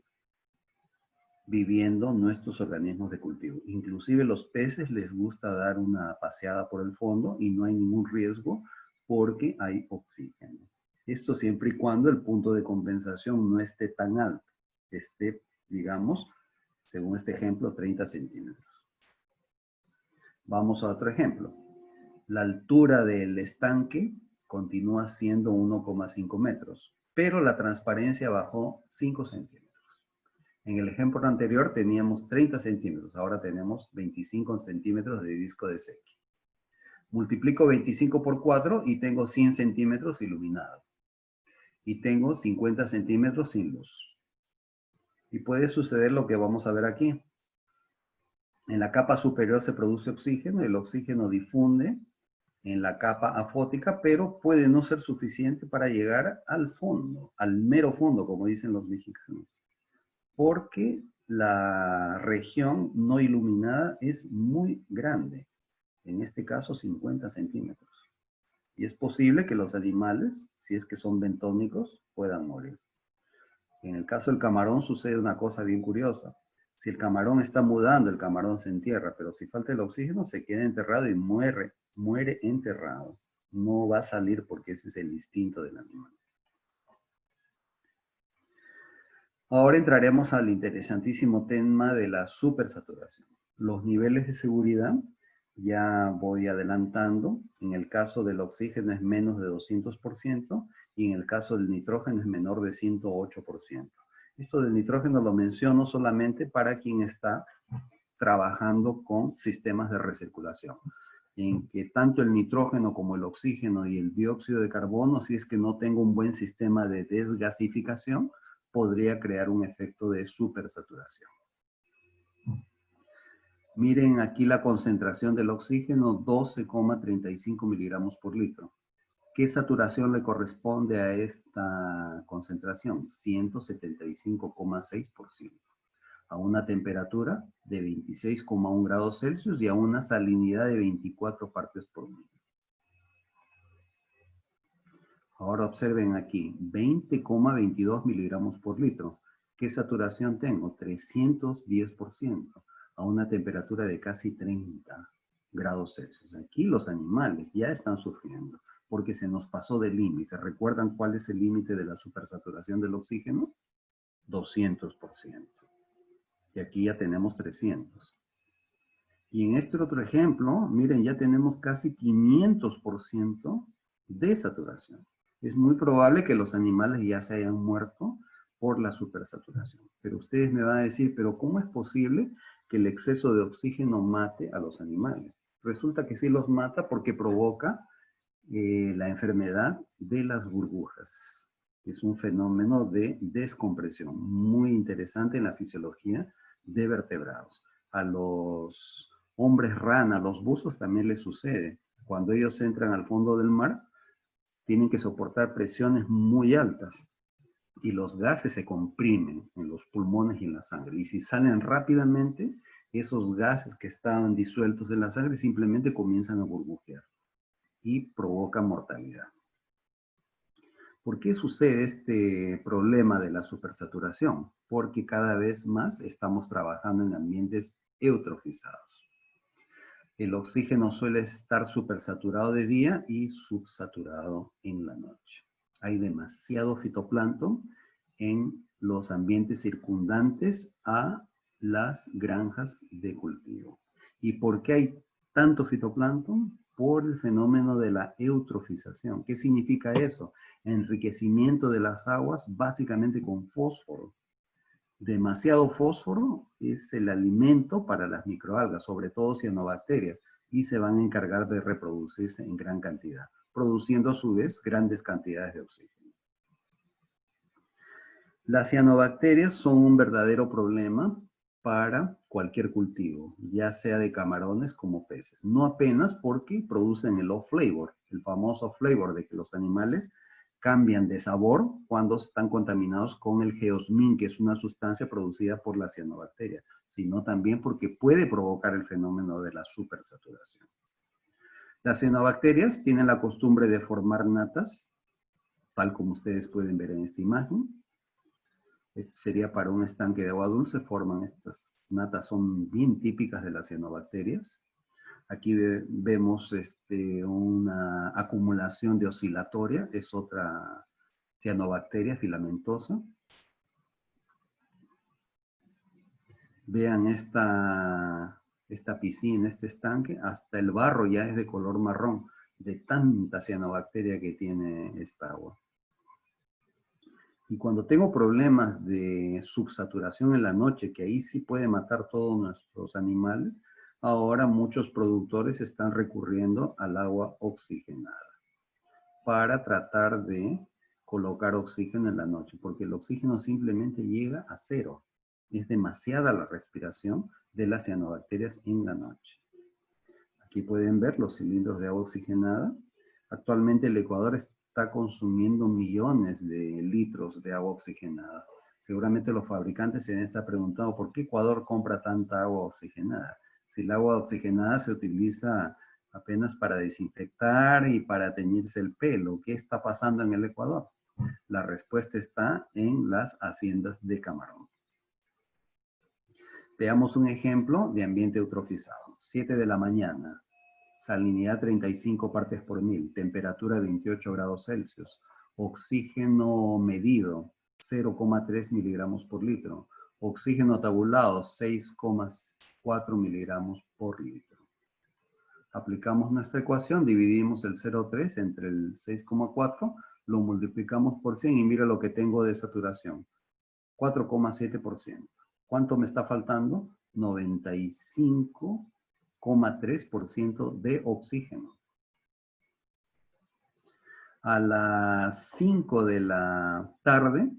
viviendo nuestros organismos de cultivo. Inclusive los peces les gusta dar una paseada por el fondo y no hay ningún riesgo porque hay oxígeno. Esto siempre y cuando el punto de compensación no esté tan alto, esté, digamos, según este ejemplo, 30 centímetros. Vamos a otro ejemplo. La altura del estanque continúa siendo 1,5 metros, pero la transparencia bajó 5 centímetros. En el ejemplo anterior teníamos 30 centímetros, ahora tenemos 25 centímetros de disco de Secchi. Multiplico 25 por 4 y tengo 100 centímetros iluminado. Y tengo 50 centímetros sin luz. Y puede suceder lo que vamos a ver aquí. En la capa superior se produce oxígeno, el oxígeno difunde en la capa afótica, pero puede no ser suficiente para llegar al fondo, al mero fondo, como dicen los mexicanos. Porque la región no iluminada es muy grande, en este caso 50 centímetros. Y es posible que los animales, si es que son bentónicos, puedan morir. En el caso del camarón sucede una cosa bien curiosa. Si el camarón está mudando, el camarón se entierra, pero si falta el oxígeno, se queda enterrado y muere enterrado. No va a salir porque ese es el instinto del animal. Ahora entraremos al interesantísimo tema de la supersaturación. Los niveles de seguridad, ya voy adelantando, en el caso del oxígeno es menos de 200% y en el caso del nitrógeno es menor de 108%. Esto del nitrógeno lo menciono solamente para quien está trabajando con sistemas de recirculación, en que tanto el nitrógeno como el oxígeno y el dióxido de carbono, si es que no tengo un buen sistema de desgasificación, podría crear un efecto de supersaturación. Miren aquí la concentración del oxígeno, 12,35 miligramos por litro. ¿Qué saturación le corresponde a esta concentración? 175,6%. A una temperatura de 26,1 grados Celsius y a una salinidad de 24 partes por millón. Ahora observen aquí, 20,22 miligramos por litro. ¿Qué saturación tengo? 310%, a una temperatura de casi 30 grados Celsius. Aquí los animales ya están sufriendo. porque se nos pasó del límite. ¿Recuerdan cuál es el límite de la supersaturación del oxígeno? 200%. Y aquí ya tenemos 300. Y en este otro ejemplo, miren, ya tenemos casi 500% de saturación. Es muy probable que los animales ya se hayan muerto por la supersaturación. Pero ustedes me van a decir, pero ¿cómo es posible que el exceso de oxígeno mate a los animales? Resulta que sí los mata porque provoca la enfermedad de las burbujas. Es un fenómeno de descompresión muy interesante en la fisiología de vertebrados. A los hombres rana, a los buzos también les sucede. Cuando ellos entran al fondo del mar, tienen que soportar presiones muy altas y los gases se comprimen en los pulmones y en la sangre. Y si salen rápidamente, esos gases que estaban disueltos en la sangre simplemente comienzan a burbujear y provoca mortalidad. ¿Por qué sucede este problema de la supersaturación? Porque cada vez más estamos trabajando en ambientes eutrofizados. El oxígeno suele estar supersaturado de día y subsaturado en la noche. Hay demasiado fitoplancton en los ambientes circundantes a las granjas de cultivo. ¿Y por qué hay tanto fitoplancton? Por el fenómeno de la eutrofización. ¿Qué significa eso? Enriquecimiento de las aguas básicamente con fósforo. Demasiado fósforo es el alimento para las microalgas, sobre todo cianobacterias, y se van a encargar de reproducirse en gran cantidad, produciendo a su vez grandes cantidades de oxígeno. Las cianobacterias son un verdadero problema para cualquier cultivo, ya sea de camarones como peces. No apenas porque producen el off flavor, el famoso flavor de que los animales cambian de sabor cuando están contaminados con el geosmin, que es una sustancia producida por la cianobacteria, sino también porque puede provocar el fenómeno de la supersaturación. Las cianobacterias tienen la costumbre de formar natas, tal como ustedes pueden ver en esta imagen. Este sería para un estanque de agua dulce, forman estas natas, son bien típicas de las cianobacterias. Aquí vemos una acumulación de oscilatoria, es otra cianobacteria filamentosa. Vean esta piscina, este estanque, hasta el barro ya es de color marrón, de tanta cianobacteria que tiene esta agua. Y cuando tengo problemas de subsaturación en la noche, que ahí sí puede matar todos nuestros animales, ahora muchos productores están recurriendo al agua oxigenada para tratar de colocar oxígeno en la noche, porque el oxígeno simplemente llega a cero. Es demasiada la respiración de las cianobacterias en la noche. Aquí pueden ver los cilindros de agua oxigenada. Actualmente el Ecuador está consumiendo millones de litros de agua oxigenada. Seguramente los fabricantes se han estado preguntando por qué Ecuador compra tanta agua oxigenada. Si el agua oxigenada se utiliza apenas para desinfectar y para teñirse el pelo, ¿qué está pasando en el Ecuador? La respuesta está en las haciendas de camarón. Veamos un ejemplo de ambiente eutrofizado. 7 de la mañana, salinidad 35 partes por mil, temperatura 28 grados Celsius, oxígeno medido 0,3 miligramos por litro, oxígeno tabulado 6,4 miligramos por litro. Aplicamos nuestra ecuación, dividimos el 0,3 entre el 6,4, lo multiplicamos por 100 y mira lo que tengo de saturación, 4,7%. ¿Cuánto me está faltando? 95,3% de oxígeno. A las 5 de la tarde,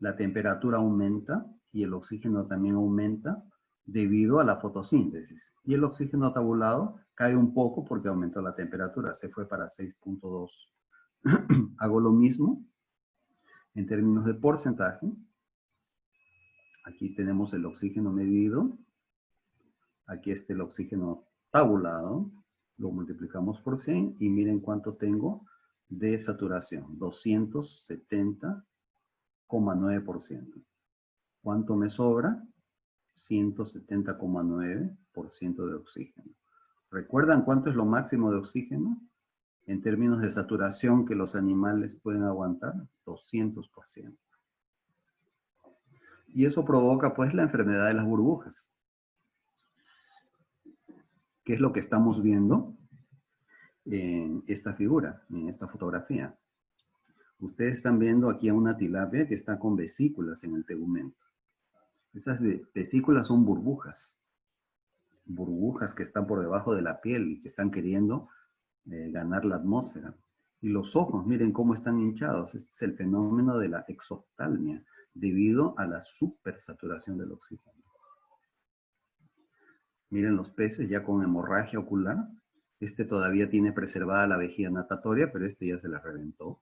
la temperatura aumenta y el oxígeno también aumenta debido a la fotosíntesis. Y el oxígeno tabulado cae un poco porque aumentó la temperatura, se fue para 6,2. Hago lo mismo en términos de porcentaje. Aquí tenemos el oxígeno medido. Aquí está el oxígeno tabulado. Lo multiplicamos por 100 y miren cuánto tengo de saturación. 270,9%. ¿Cuánto me sobra? 170,9% de oxígeno. ¿Recuerdan cuánto es lo máximo de oxígeno? En términos de saturación que los animales pueden aguantar, 200%. Y eso provoca pues la enfermedad de las burbujas, que es lo que estamos viendo en esta figura, en esta fotografía. Ustedes están viendo aquí a una tilapia que está con vesículas en el tegumento. Estas vesículas son burbujas que están por debajo de la piel y que están queriendo ganar la atmósfera. Y los ojos, miren cómo están hinchados. Este es el fenómeno de la exoftalmia, debido a la supersaturación del oxígeno. Miren los peces ya con hemorragia ocular. Este todavía tiene preservada la vejiga natatoria, pero este ya se la reventó.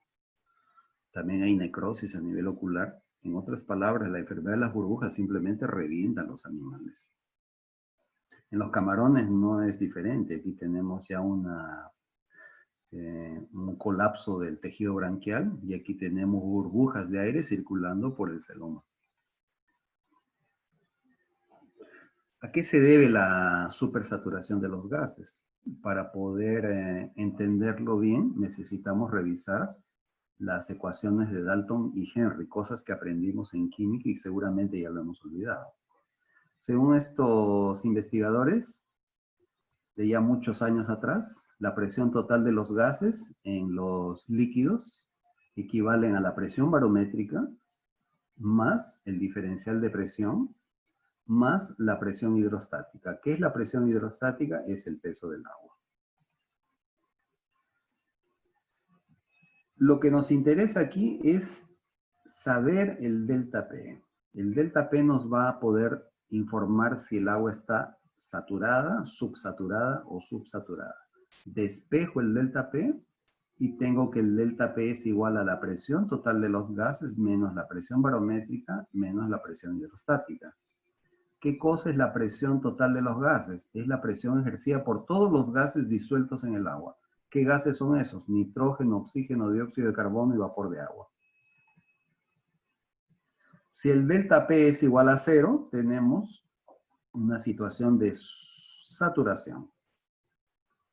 También hay necrosis a nivel ocular. En otras palabras, la enfermedad de las burbujas simplemente revienta a los animales. En los camarones no es diferente. Aquí tenemos ya un colapso del tejido branquial y aquí tenemos burbujas de aire circulando por el celoma. ¿A qué se debe la supersaturación de los gases? Para poder entenderlo bien, necesitamos revisar las ecuaciones de Dalton y Henry, cosas que aprendimos en química y seguramente ya lo hemos olvidado. Según estos investigadores, de ya muchos años atrás, la presión total de los gases en los líquidos equivalen a la presión barométrica más el diferencial de presión más la presión hidrostática. ¿Qué es la presión hidrostática? Es el peso del agua. Lo que nos interesa aquí es saber el delta P. El delta P nos va a poder informar si el agua está saturada, subsaturada o subsaturada. Despejo el delta P y tengo que el delta P es igual a la presión total de los gases menos la presión barométrica menos la presión hidrostática. ¿Qué cosa es la presión total de los gases? Es la presión ejercida por todos los gases disueltos en el agua. ¿Qué gases son esos? Nitrógeno, oxígeno, dióxido de carbono y vapor de agua. Si el delta P es igual a 0, tenemos una situación de saturación.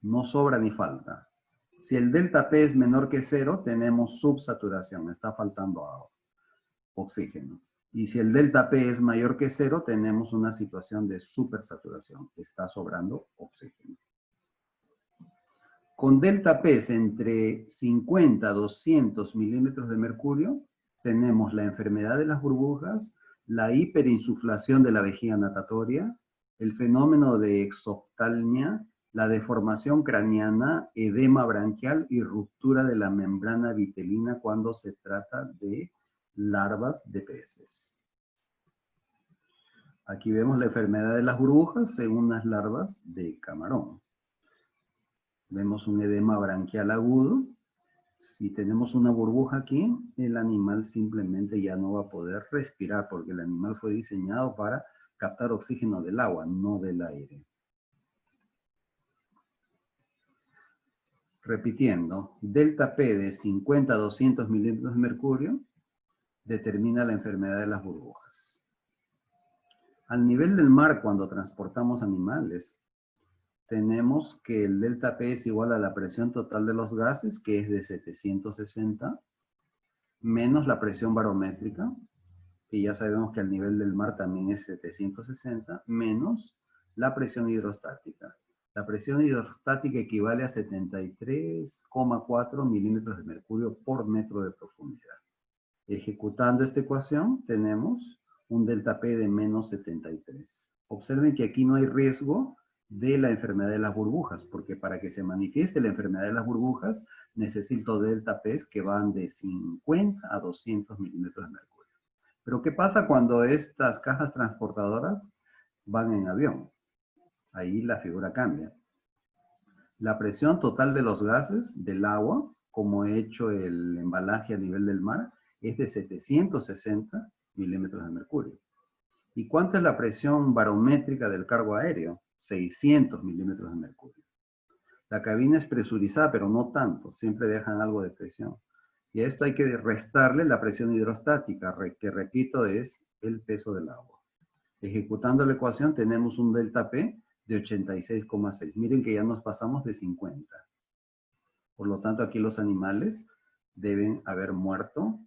No sobra ni falta. Si el delta P es menor que 0, tenemos subsaturación. Está faltando agua, oxígeno. Y si el delta P es mayor que 0, tenemos una situación de supersaturación. Está sobrando oxígeno. Con delta P entre 50 a 200 milímetros de mercurio, tenemos la enfermedad de las burbujas, la hiperinsuflación de la vejiga natatoria, el fenómeno de exoftalmia, la deformación craneana, edema branquial y ruptura de la membrana vitelina cuando se trata de larvas de peces. Aquí vemos la enfermedad de las burbujas según las larvas de camarón. Vemos un edema branquial agudo. Si tenemos una burbuja aquí, el animal simplemente ya no va a poder respirar porque el animal fue diseñado para captar oxígeno del agua, no del aire. Repitiendo, delta P de 50 a 200 milímetros de mercurio determina la enfermedad de las burbujas. Al nivel del mar, cuando transportamos animales, tenemos que el delta P es igual a la presión total de los gases, que es de 760, menos la presión barométrica, que ya sabemos que al nivel del mar también es 760, menos la presión hidrostática. La presión hidrostática equivale a 73,4 milímetros de mercurio por metro de profundidad. Ejecutando esta ecuación, tenemos un delta P de menos 73. Observen que aquí no hay riesgo de la enfermedad de las burbujas, porque para que se manifieste la enfermedad de las burbujas, necesito delta P's que van de 50 a 200 milímetros de mercurio. Pero ¿qué pasa cuando estas cajas transportadoras van en avión? Ahí la figura cambia. La presión total de los gases del agua, como he hecho el embalaje a nivel del mar, es de 760 milímetros de mercurio. ¿Y cuánto es la presión barométrica del cargo aéreo? 600 milímetros de mercurio. La cabina es presurizada, pero no tanto, siempre dejan algo de presión. Y a esto hay que restarle la presión hidrostática, que repito es el peso del agua. Ejecutando la ecuación tenemos un delta P de 86,6. Miren que ya nos pasamos de 50. Por lo tanto, aquí los animales deben haber muerto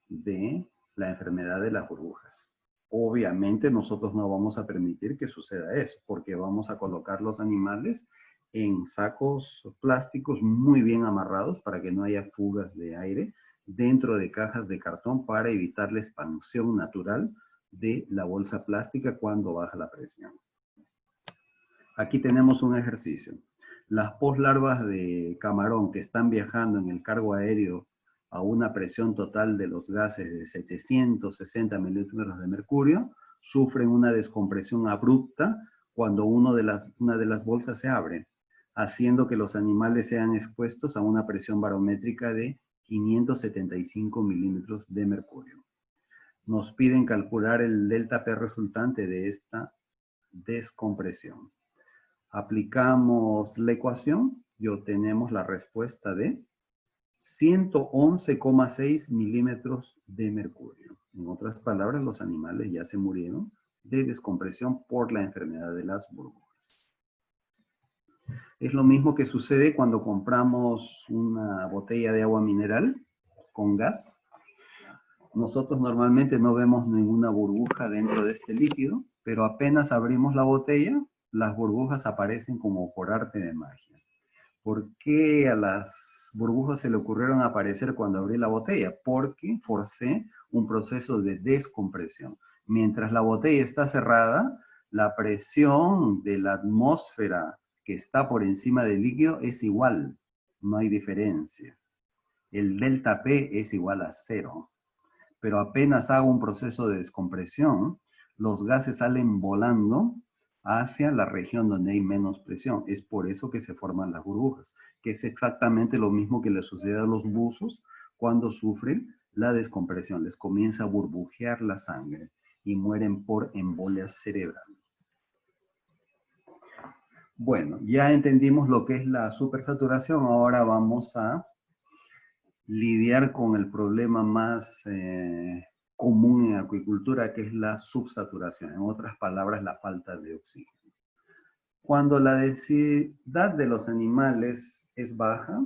de la enfermedad de las burbujas. Obviamente nosotros no vamos a permitir que suceda eso, porque vamos a colocar los animales en sacos plásticos muy bien amarrados para que no haya fugas de aire dentro de cajas de cartón para evitar la expansión natural de la bolsa plástica cuando baja la presión. Aquí tenemos un ejercicio. Las poslarvas de camarón que están viajando en el cargo aéreo a una presión total de los gases de 760 milímetros de mercurio sufren una descompresión abrupta cuando una de las bolsas se abre, haciendo que los animales sean expuestos a una presión barométrica de 575 milímetros de mercurio. Nos piden calcular el delta P resultante de esta descompresión. Aplicamos la ecuación y obtenemos la respuesta de 111,6 milímetros de mercurio. En otras palabras, los animales ya se murieron de descompresión por la enfermedad de las burbujas. Es lo mismo que sucede cuando compramos una botella de agua mineral con gas. Nosotros normalmente no vemos ninguna burbuja dentro de este líquido, pero apenas abrimos la botella, las burbujas aparecen como por arte de magia. ¿Por qué a las burbujas se le ocurrieron aparecer cuando abrí la botella? Porque forcé un proceso de descompresión. Mientras la botella está cerrada, la presión de la atmósfera que está por encima del líquido es igual, no hay diferencia. El delta P es igual a 0. Pero apenas hago un proceso de descompresión, los gases salen volando hacia la región donde hay menos presión. Es por eso que se forman las burbujas, que es exactamente lo mismo que le sucede a los buzos cuando sufren la descompresión. Les comienza a burbujear la sangre y mueren por embolia cerebral. Bueno, ya entendimos lo que es la supersaturación. Ahora vamos a lidiar con el problema más común en acuicultura, que es la subsaturación. En otras palabras, la falta de oxígeno. Cuando la densidad de los animales es baja,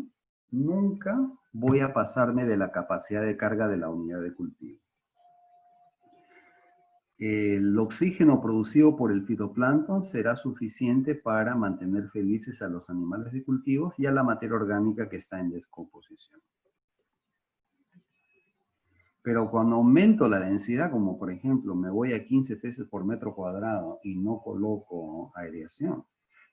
nunca voy a pasarme de la capacidad de carga de la unidad de cultivo. El oxígeno producido por el fitoplancton será suficiente para mantener felices a los animales de cultivos y a la materia orgánica que está en descomposición. Pero cuando aumento la densidad, como por ejemplo me voy a 15 peces por metro cuadrado y no coloco aireación,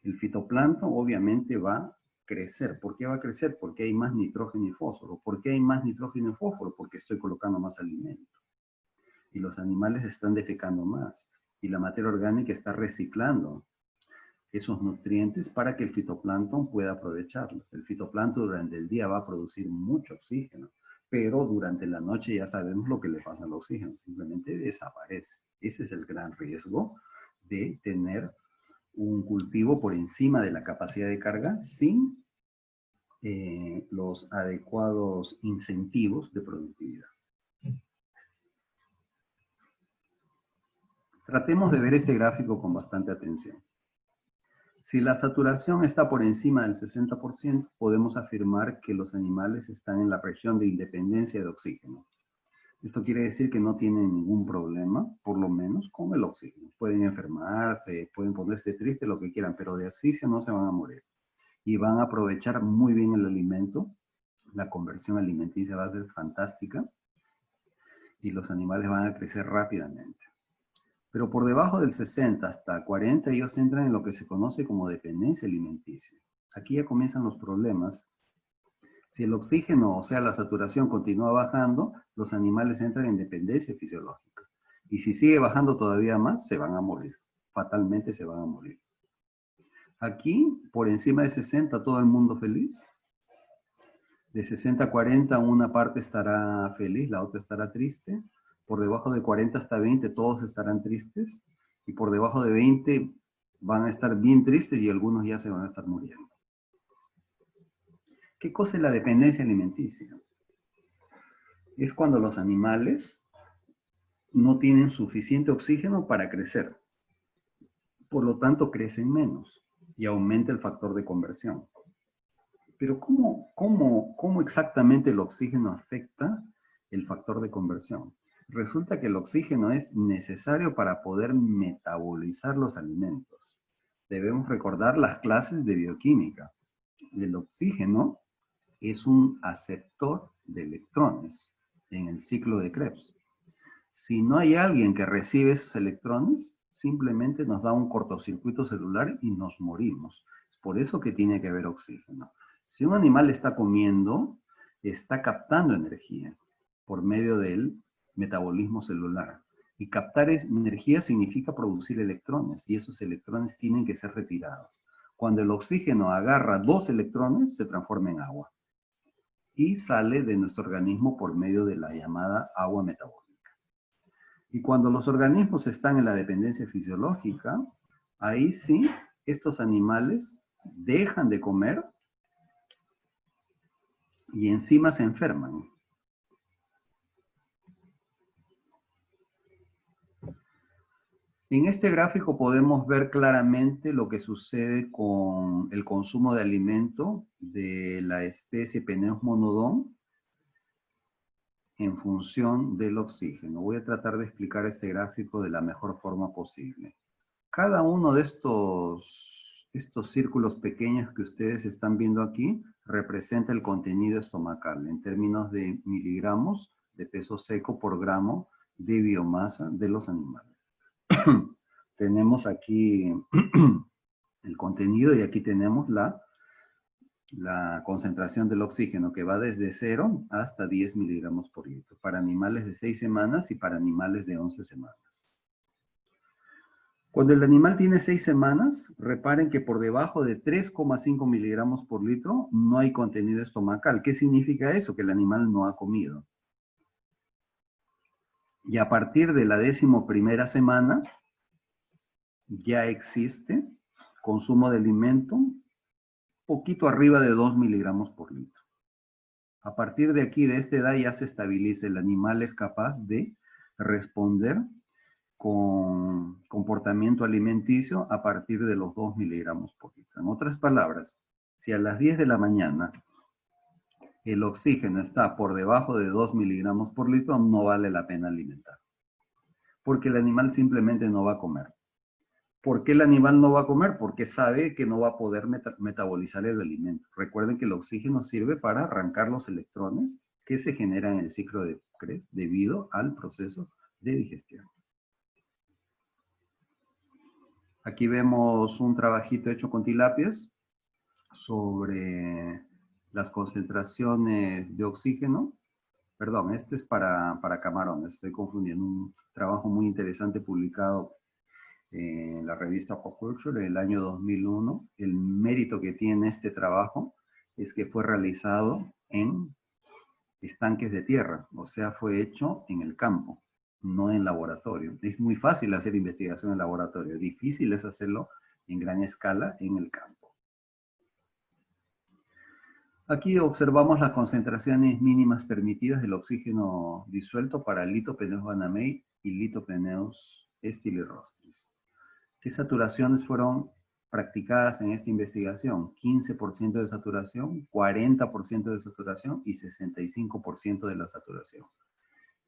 el fitoplancton obviamente va a crecer. ¿Por qué va a crecer? Porque hay más nitrógeno y fósforo. ¿Por qué hay más nitrógeno y fósforo? Porque estoy colocando más alimento. Y los animales están defecando más. Y la materia orgánica está reciclando esos nutrientes para que el fitoplancton pueda aprovecharlos. El fitoplancton durante el día va a producir mucho oxígeno, pero durante la noche ya sabemos lo que le pasa al oxígeno, simplemente desaparece. Ese es el gran riesgo de tener un cultivo por encima de la capacidad de carga sin los adecuados incentivos de productividad. Tratemos de ver este gráfico con bastante atención. Si la saturación está por encima del 60%, podemos afirmar que los animales están en la región de independencia de oxígeno. Esto quiere decir que no tienen ningún problema, por lo menos, con el oxígeno. Pueden enfermarse, pueden ponerse tristes, lo que quieran, pero de asfixia no se van a morir. Y van a aprovechar muy bien el alimento. La conversión alimenticia va a ser fantástica. Y los animales van a crecer rápidamente. Pero por debajo del 60 hasta 40 ellos entran en lo que se conoce como dependencia alimenticia. Aquí ya comienzan los problemas. Si el oxígeno, o sea, la saturación continúa bajando, los animales entran en dependencia fisiológica. Y si sigue bajando todavía más, se van a morir. Fatalmente se van a morir. Aquí, por encima de 60, todo el mundo feliz. De 60 a 40, una parte estará feliz, la otra estará triste. Por debajo de 40 hasta 20, todos estarán tristes. Y por debajo de 20 van a estar bien tristes y algunos ya se van a estar muriendo. ¿Qué cosa es la dependencia alimenticia? Es cuando los animales no tienen suficiente oxígeno para crecer. Por lo tanto, crecen menos y aumenta el factor de conversión. Pero ¿cómo exactamente el oxígeno afecta el factor de conversión? Resulta que el oxígeno es necesario para poder metabolizar los alimentos. Debemos recordar las clases de bioquímica. El oxígeno es un aceptor de electrones en el ciclo de Krebs. Si no hay alguien que recibe esos electrones, simplemente nos da un cortocircuito celular y nos morimos. Es por eso que tiene que haber oxígeno. Si un animal está comiendo, está captando energía por medio del metabolismo celular. Y captar energía significa producir electrones, y esos electrones tienen que ser retirados. Cuando el oxígeno agarra 2 electrones, se transforma en agua y sale de nuestro organismo por medio de la llamada agua metabólica. Y cuando los organismos están en la dependencia fisiológica, ahí sí, estos animales dejan de comer y encima se enferman. En este gráfico podemos ver claramente lo que sucede con el consumo de alimento de la especie Peneus monodon en función del oxígeno. Voy a tratar de explicar este gráfico de la mejor forma posible. Cada uno de estos círculos pequeños que ustedes están viendo aquí representa el contenido estomacal en términos de miligramos de peso seco por gramo de biomasa de los animales. Tenemos aquí el contenido y aquí tenemos la concentración del oxígeno que va desde 0 hasta 10 miligramos por litro para animales de 6 semanas y para animales de 11 semanas. Cuando el animal tiene 6 semanas, reparen que por debajo de 3,5 miligramos por litro no hay contenido estomacal. ¿Qué significa eso? Que el animal no ha comido. Y a partir de la 11ª semana, ya existe consumo de alimento poquito arriba de 2 miligramos por litro. A partir de aquí, de esta edad, ya se estabiliza. El animal es capaz de responder con comportamiento alimenticio a partir de los 2 miligramos por litro. En otras palabras, si a las 10 de la mañana el oxígeno está por debajo de 2 miligramos por litro, no vale la pena alimentar. Porque el animal simplemente no va a comer. ¿Por qué el animal no va a comer? Porque sabe que no va a poder metabolizar el alimento. Recuerden que el oxígeno sirve para arrancar los electrones que se generan en el ciclo de Krebs debido al proceso de digestión. Aquí vemos un trabajito hecho con tilapias sobre las concentraciones de oxígeno. Perdón, este es para camarones, estoy confundiendo. Un trabajo muy interesante publicado en la revista Aquaculture en el año 2001. El mérito que tiene este trabajo es que fue realizado en estanques de tierra, o sea, fue hecho en el campo, no en laboratorio. Es muy fácil hacer investigación en laboratorio, difícil es hacerlo en gran escala en el campo. Aquí observamos las concentraciones mínimas permitidas del oxígeno disuelto para Lithopeneus banamei y Lithopeneus stylirostris. ¿Qué saturaciones fueron practicadas en esta investigación? 15% de saturación, 40% de saturación y 65% de la saturación.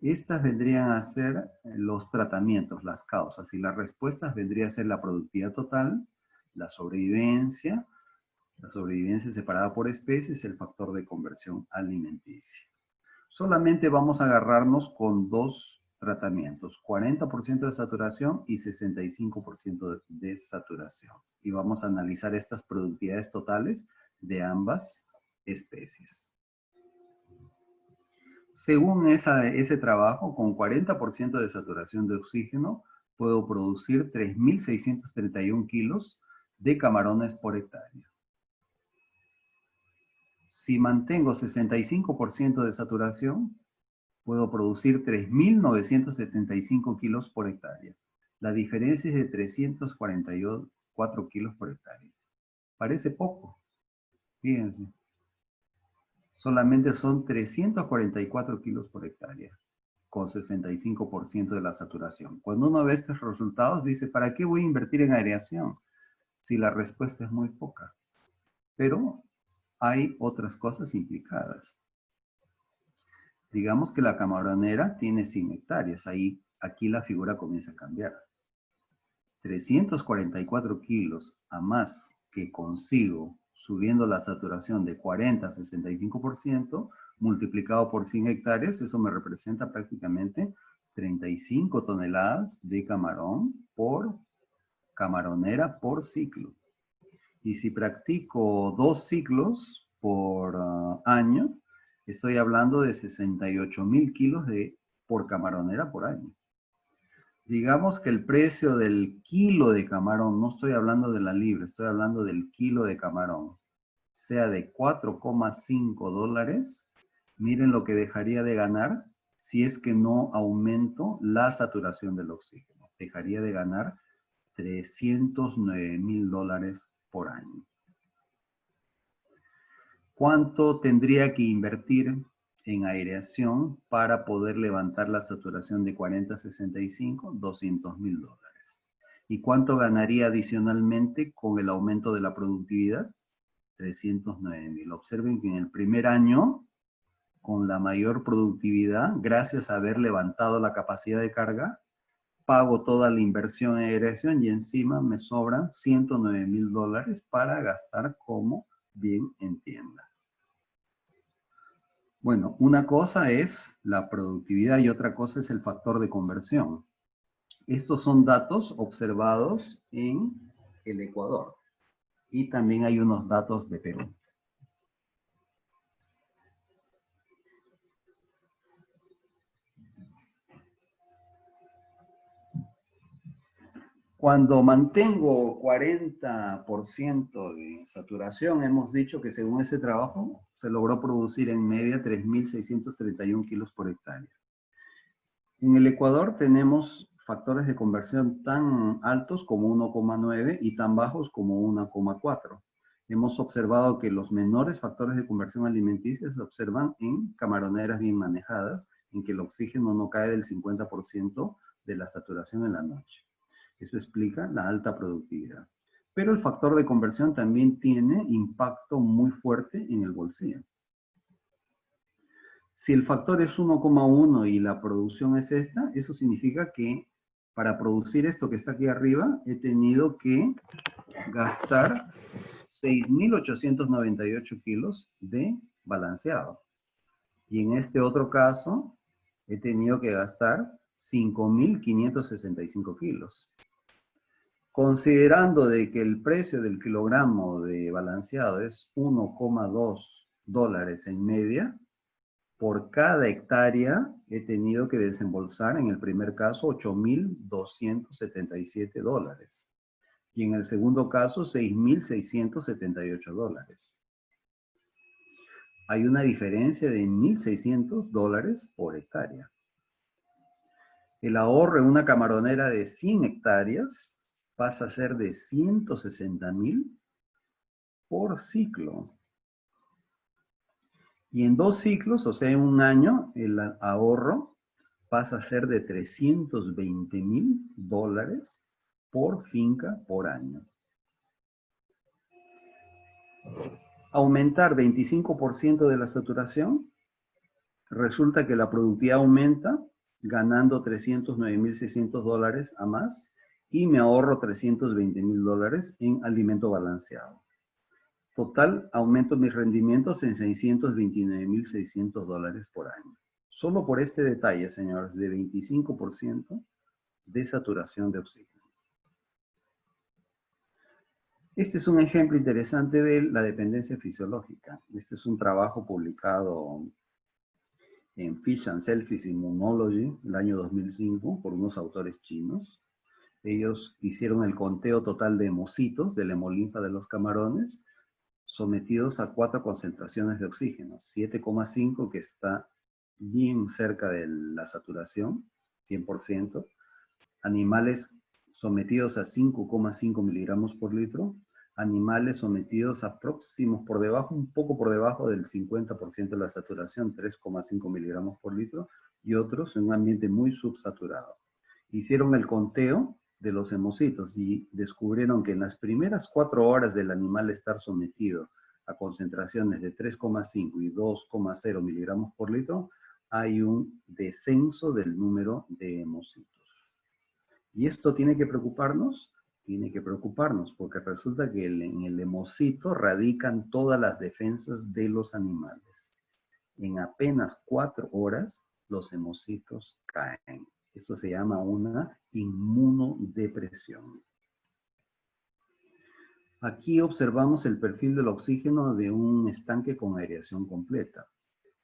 Estas vendrían a ser los tratamientos, las causas, y las respuestas vendría a ser la productividad total, la sobrevivencia separada por especies, el factor de conversión alimenticia. Solamente vamos a agarrarnos con 2 tratamientos, 40% de saturación y 65% de saturación. Y vamos a analizar estas productividades totales de ambas especies. Según ese trabajo, con 40% de saturación de oxígeno, puedo producir 3.631 kilos de camarones por hectárea. Si mantengo 65% de saturación, puedo producir 3.975 kilos por hectárea. La diferencia es de 344 kilos por hectárea. Parece poco, fíjense. Solamente son 344 kilos por hectárea, con 65% de la saturación. Cuando uno ve estos resultados, dice, ¿para qué voy a invertir en aireación? Si la respuesta es muy poca. Pero hay otras cosas implicadas. Digamos que la camaronera tiene 100 hectáreas. Aquí la figura comienza a cambiar. 344 kilos a más que consigo subiendo la saturación de 40 a 65%, multiplicado por 100 hectáreas, eso me representa prácticamente 35 toneladas de camarón por camaronera por ciclo. Y si practico 2 ciclos por año, estoy hablando de 68,000 kilos por camaronera por año. Digamos que el precio del kilo de camarón, no estoy hablando de la libra, estoy hablando del kilo de camarón, sea de 4,5 dólares, miren lo que dejaría de ganar si es que no aumento la saturación del oxígeno. Dejaría de ganar 309,000 dólares por año. ¿Cuánto tendría que invertir en aireación para poder levantar la saturación de 40 a 65? 200,000 dólares. ¿Y cuánto ganaría adicionalmente con el aumento de la productividad? 309,000. Observen que en el primer año, con la mayor productividad, gracias a haber levantado la capacidad de carga, pago toda la inversión en aireación y encima me sobran 109,000 dólares para gastar como bien entienda. Bueno, una cosa es la productividad y otra cosa es el factor de conversión. Estos son datos observados en el Ecuador y también hay unos datos de Perú. Cuando mantengo 40% de saturación, hemos dicho que según ese trabajo se logró producir en media 3,631 kilos por hectárea. En el Ecuador tenemos factores de conversión tan altos como 1,9 y tan bajos como 1,4. Hemos observado que los menores factores de conversión alimenticia se observan en camaroneras bien manejadas, en que el oxígeno no cae del 50% de la saturación en la noche. Eso explica la alta productividad. Pero el factor de conversión también tiene impacto muy fuerte en el bolsillo. Si el factor es 1,1 y la producción es esta, eso significa que para producir esto que está aquí arriba, he tenido que gastar 6,898 kilos de balanceado. Y en este otro caso, he tenido que gastar 5,565 kilos. Considerando de que el precio del kilogramo de balanceado es 1,2 dólares en media, por cada hectárea he tenido que desembolsar en el primer caso 8,277 dólares y en el segundo caso 6,678 dólares. Hay una diferencia de 1,600 dólares por hectárea. El ahorro en una camaronera de 100 hectáreas pasa a ser de 160,000 por ciclo. Y en 2 ciclos, o sea, en un año, el ahorro pasa a ser de 320,000 dólares por finca por año. Aumentar 25% de la saturación, resulta que la productividad aumenta ganando 309,600 dólares a más y me ahorro 320,000 dólares en alimento balanceado. Total, aumento mis rendimientos en 629,600 dólares por año. Solo por este detalle, señores, de 25% de saturación de oxígeno. Este es un ejemplo interesante de la dependencia fisiológica. Este es un trabajo publicado en Fish and Selfish Immunology, el año 2005, por unos autores chinos. Ellos hicieron el conteo total de hemocitos, de la hemolinfa de los camarones, sometidos a 4 concentraciones de oxígeno, 7,5 que está bien cerca de la saturación, 100%, animales sometidos a 5,5 miligramos por litro, animales sometidos a próximos por debajo, un poco por debajo del 50% de la saturación, 3,5 miligramos por litro, y otros en un ambiente muy subsaturado. Hicieron el conteo de los hemocitos y descubrieron que en las primeras 4 horas del animal estar sometido a concentraciones de 3,5 y 2,0 miligramos por litro, hay un descenso del número de hemocitos. ¿Y esto tiene que preocuparnos? Tiene que preocuparnos porque resulta que en el hemocito radican todas las defensas de los animales. En apenas 4 horas los hemocitos caen. Esto se llama una inmunodepresión. Aquí observamos el perfil del oxígeno de un estanque con aireación completa.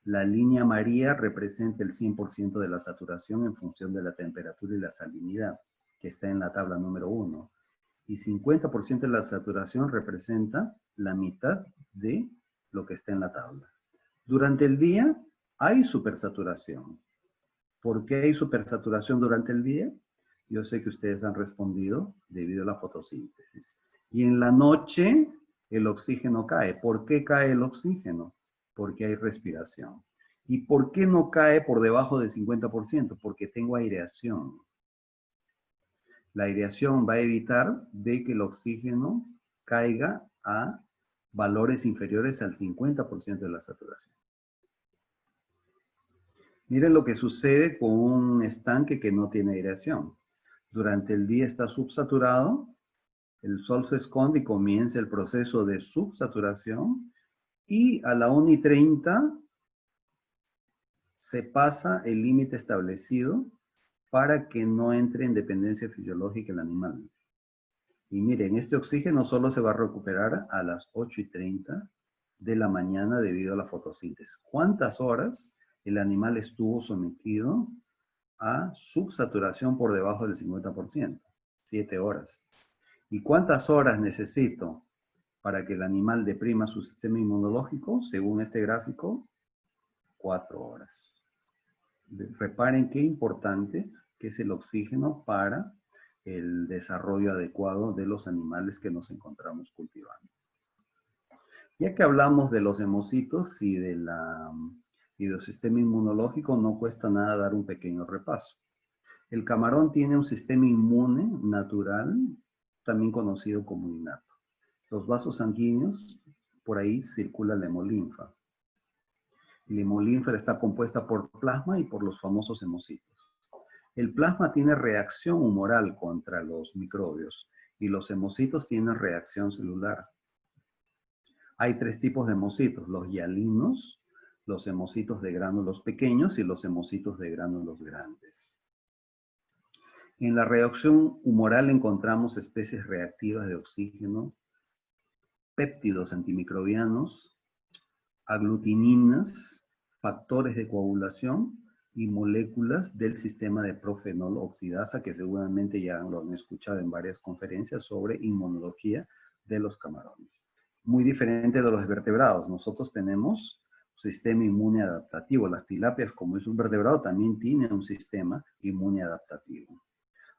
La línea amarilla representa el 100% de la saturación en función de la temperatura y la salinidad, que está en la tabla número 1. Y 50% de la saturación representa la mitad de lo que está en la tabla. Durante el día hay supersaturación. ¿Por qué hay supersaturación durante el día? Yo sé que ustedes han respondido debido a la fotosíntesis. Y en la noche el oxígeno cae. ¿Por qué cae el oxígeno? Porque hay respiración. ¿Y por qué no cae por debajo del 50%? Porque tengo aireación. La aireación va a evitar de que el oxígeno caiga a valores inferiores al 50% de la saturación. Miren lo que sucede con un estanque que no tiene aireación. Durante el día está subsaturado, el sol se esconde y comienza el proceso de subsaturación y a la 1:30 se pasa el límite establecido para que no entre en dependencia fisiológica el animal. Y miren, este oxígeno solo se va a recuperar a las 8:30 de la mañana debido a la fotosíntesis. ¿Cuántas horas el animal estuvo sometido a subsaturación por debajo del 50%? 7 horas. ¿Y cuántas horas necesito para que el animal deprima su sistema inmunológico? Según este gráfico, 4 horas. Reparen qué importante que es el oxígeno para el desarrollo adecuado de los animales que nos encontramos cultivando. Ya que hablamos de los hemocitos y del sistema inmunológico, no cuesta nada dar un pequeño repaso. El camarón tiene un sistema inmune natural, también conocido como innato. Los vasos sanguíneos, por ahí circula la hemolinfa. La hemolinfa está compuesta por plasma y por los famosos hemocitos. El plasma tiene reacción humoral contra los microbios y los hemocitos tienen reacción celular. Hay 3 tipos de hemocitos, los hialinos, los hemocitos de gránulos pequeños y los hemocitos de gránulos grandes. En la reacción humoral encontramos especies reactivas de oxígeno, péptidos antimicrobianos, aglutininas, factores de coagulación y moléculas del sistema de profenol oxidasa, que seguramente ya lo han escuchado en varias conferencias sobre inmunología de los camarones. Muy diferente de los vertebrados. Nosotros tenemos un sistema inmune adaptativo. Las tilapias, como es un vertebrado, también tienen un sistema inmune adaptativo.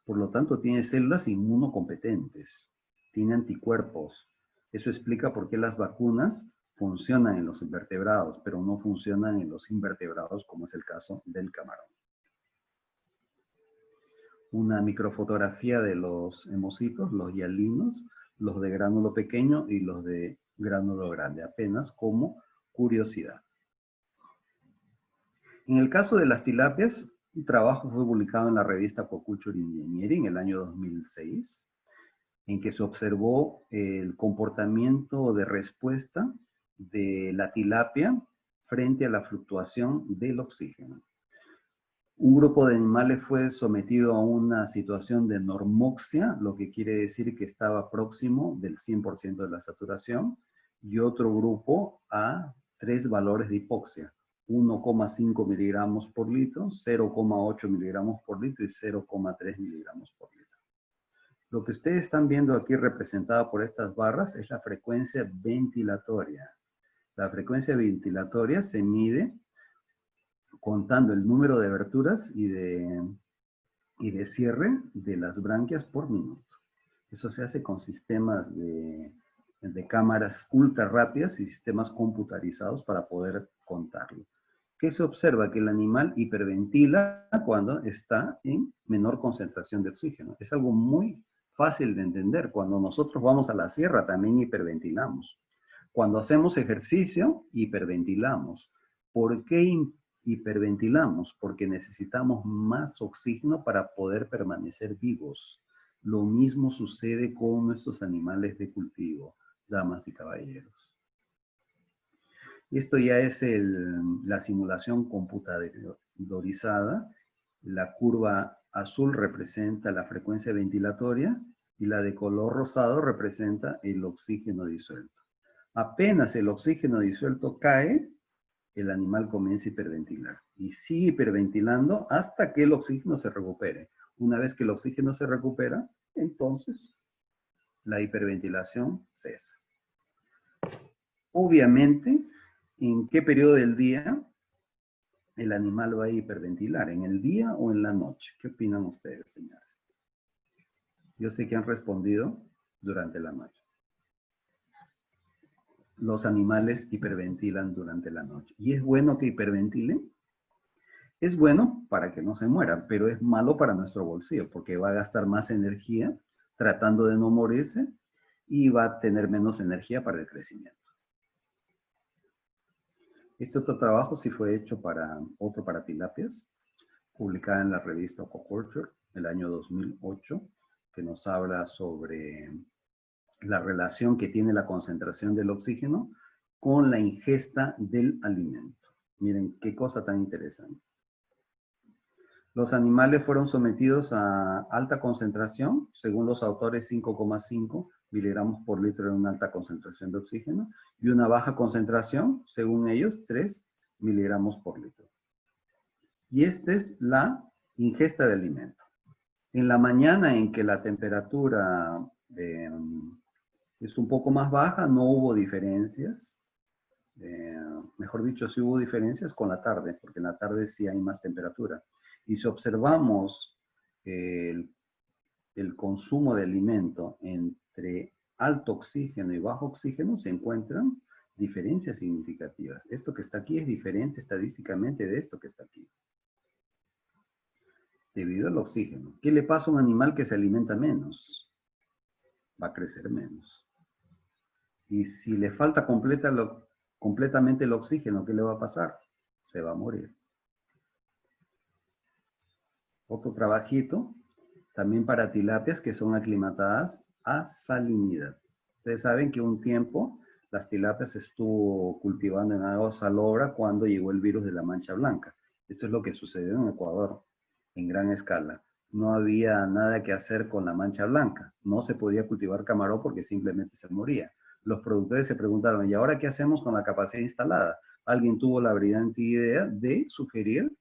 Por lo tanto, tiene células inmunocompetentes, tiene anticuerpos. Eso explica por qué las vacunas funcionan en los invertebrados, pero no funcionan en los invertebrados, como es el caso del camarón. Una microfotografía de los hemocitos, los hialinos, los de gránulo pequeño y los de gránulo grande, apenas como curiosidad. En el caso de las tilapias, un trabajo fue publicado en la revista Aquaculture Engineering en el año 2006, en que se observó el comportamiento de respuesta de la tilapia frente a la fluctuación del oxígeno. Un grupo de animales fue sometido a una situación de normoxia, lo que quiere decir que estaba próximo del 100% de la saturación, y otro grupo a 3 valores de hipoxia, 1,5 miligramos por litro, 0,8 miligramos por litro y 0,3 miligramos por litro. Lo que ustedes están viendo aquí representada por estas barras es la frecuencia ventilatoria. La frecuencia ventilatoria se mide contando el número de aberturas y de cierre de las branquias por minuto. Eso se hace con sistemas de cámaras ultra rápidas y sistemas computarizados para poder contarlo. ¿Qué se observa? Que el animal hiperventila cuando está en menor concentración de oxígeno. Es algo muy fácil de entender. Cuando nosotros vamos a la sierra también hiperventilamos. Cuando hacemos ejercicio, hiperventilamos. ¿Por qué hiperventilamos? Porque necesitamos más oxígeno para poder permanecer vivos. Lo mismo sucede con nuestros animales de cultivo, damas y caballeros. Esto ya es la simulación computadorizada. La curva azul representa la frecuencia ventilatoria y la de color rosado representa el oxígeno disuelto. Apenas el oxígeno disuelto cae, el animal comienza a hiperventilar y sigue hiperventilando hasta que el oxígeno se recupere. Una vez que el oxígeno se recupera, entonces la hiperventilación cesa. Obviamente, ¿en qué periodo del día el animal va a hiperventilar? ¿En el día o en la noche? ¿Qué opinan ustedes, señores? Yo sé que han respondido durante la noche. Los animales hiperventilan durante la noche. ¿Y es bueno que hiperventilen? Es bueno para que no se mueran, pero es malo para nuestro bolsillo porque va a gastar más energía tratando de no morirse y va a tener menos energía para el crecimiento. Este otro trabajo sí fue hecho para tilapias, publicada en la revista Aquaculture el año 2008, que nos habla sobre la relación que tiene la concentración del oxígeno con la ingesta del alimento. Miren qué cosa tan interesante. Los animales fueron sometidos a alta concentración, según los autores 5,5 miligramos por litro de una alta concentración de oxígeno, y una baja concentración, según ellos, 3 miligramos por litro. Y esta es la ingesta de alimento. En la mañana en que la temperatura es un poco más baja, no hubo diferencias. Mejor dicho, sí hubo diferencias con la tarde, porque en la tarde sí hay más temperatura. Y si observamos el consumo de alimento entre alto oxígeno y bajo oxígeno, se encuentran diferencias significativas. Esto que está aquí es diferente estadísticamente de esto que está aquí. Debido al oxígeno. ¿Qué le pasa a un animal que se alimenta menos? Va a crecer menos. Y si le falta completamente el oxígeno, ¿qué le va a pasar? Se va a morir. Otro trabajito, también para tilapias que son aclimatadas a salinidad. Ustedes saben que un tiempo las tilapias se estuvo cultivando en agua salobra cuando llegó el virus de la mancha blanca. Esto es lo que sucedió en Ecuador, en gran escala. No había nada que hacer con la mancha blanca. No se podía cultivar camarón porque simplemente se moría. Los productores se preguntaron, ¿y ahora qué hacemos con la capacidad instalada? Alguien tuvo la brillante idea de sugerir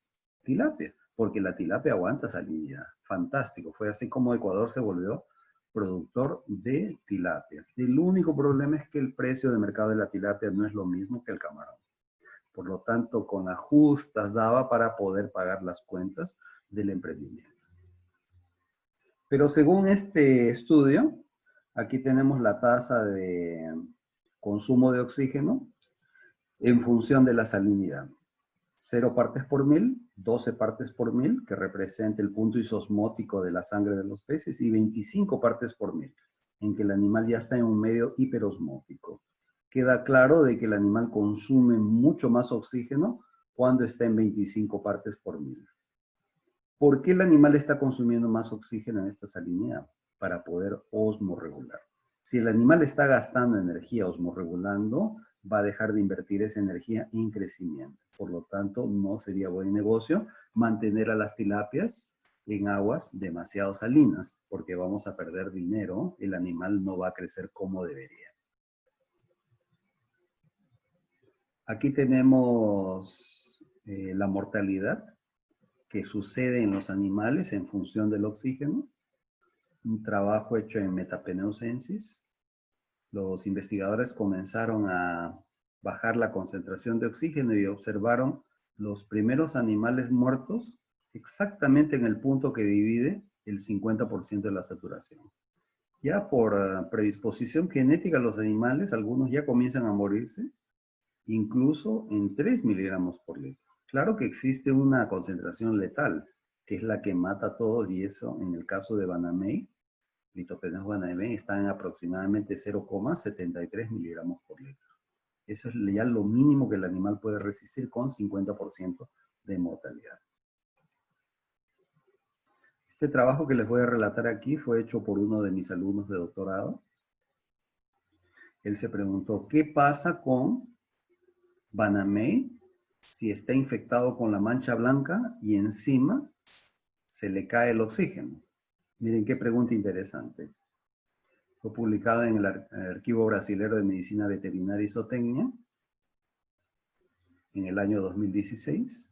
tilapia, porque la tilapia aguanta salinidad. Fantástico. Fue así como Ecuador se volvió productor de tilapia. El único problema es que el precio de mercado de la tilapia no es lo mismo que el camarón. Por lo tanto, con ajustas daba para poder pagar las cuentas del emprendimiento. Pero según este estudio, aquí tenemos la tasa de consumo de oxígeno en función de la salinidad. 0 partes por mil, 12 partes por mil, que representa el punto isosmótico de la sangre de los peces, y 25 partes por mil, en que el animal ya está en un medio hiperosmótico. Queda claro de que el animal consume mucho más oxígeno cuando está en 25 partes por mil. ¿Por qué el animal está consumiendo más oxígeno en esta salinidad? Para poder osmorregular. Si el animal está gastando energía osmorregulando, va a dejar de invertir esa energía en crecimiento. Por lo tanto, no sería buen negocio mantener a las tilapias en aguas demasiado salinas, porque vamos a perder dinero, el animal no va a crecer como debería. Aquí tenemos la mortalidad que sucede en los animales en función del oxígeno. Un trabajo hecho en Metapeneusensis. Los investigadores comenzaron a bajar la concentración de oxígeno y observaron los primeros animales muertos exactamente en el punto que divide el 50% de la saturación. Ya por predisposición genética los animales, algunos ya comienzan a morirse, incluso en 3 miligramos por litro. Claro que existe una concentración letal, que es la que mata a todos, y eso en el caso de Banamey, Litopenes Banamey, está en aproximadamente 0,73 miligramos por litro. Eso es ya lo mínimo que el animal puede resistir con 50% de mortalidad. Este trabajo que les voy a relatar aquí fue hecho por uno de mis alumnos de doctorado. Él se preguntó, ¿qué pasa con Banamey si está infectado con la mancha blanca y encima se le cae el oxígeno? Miren qué pregunta interesante. Fue publicada en el Archivo Brasilero de Medicina Veterinaria y Zootecnia en el año 2016.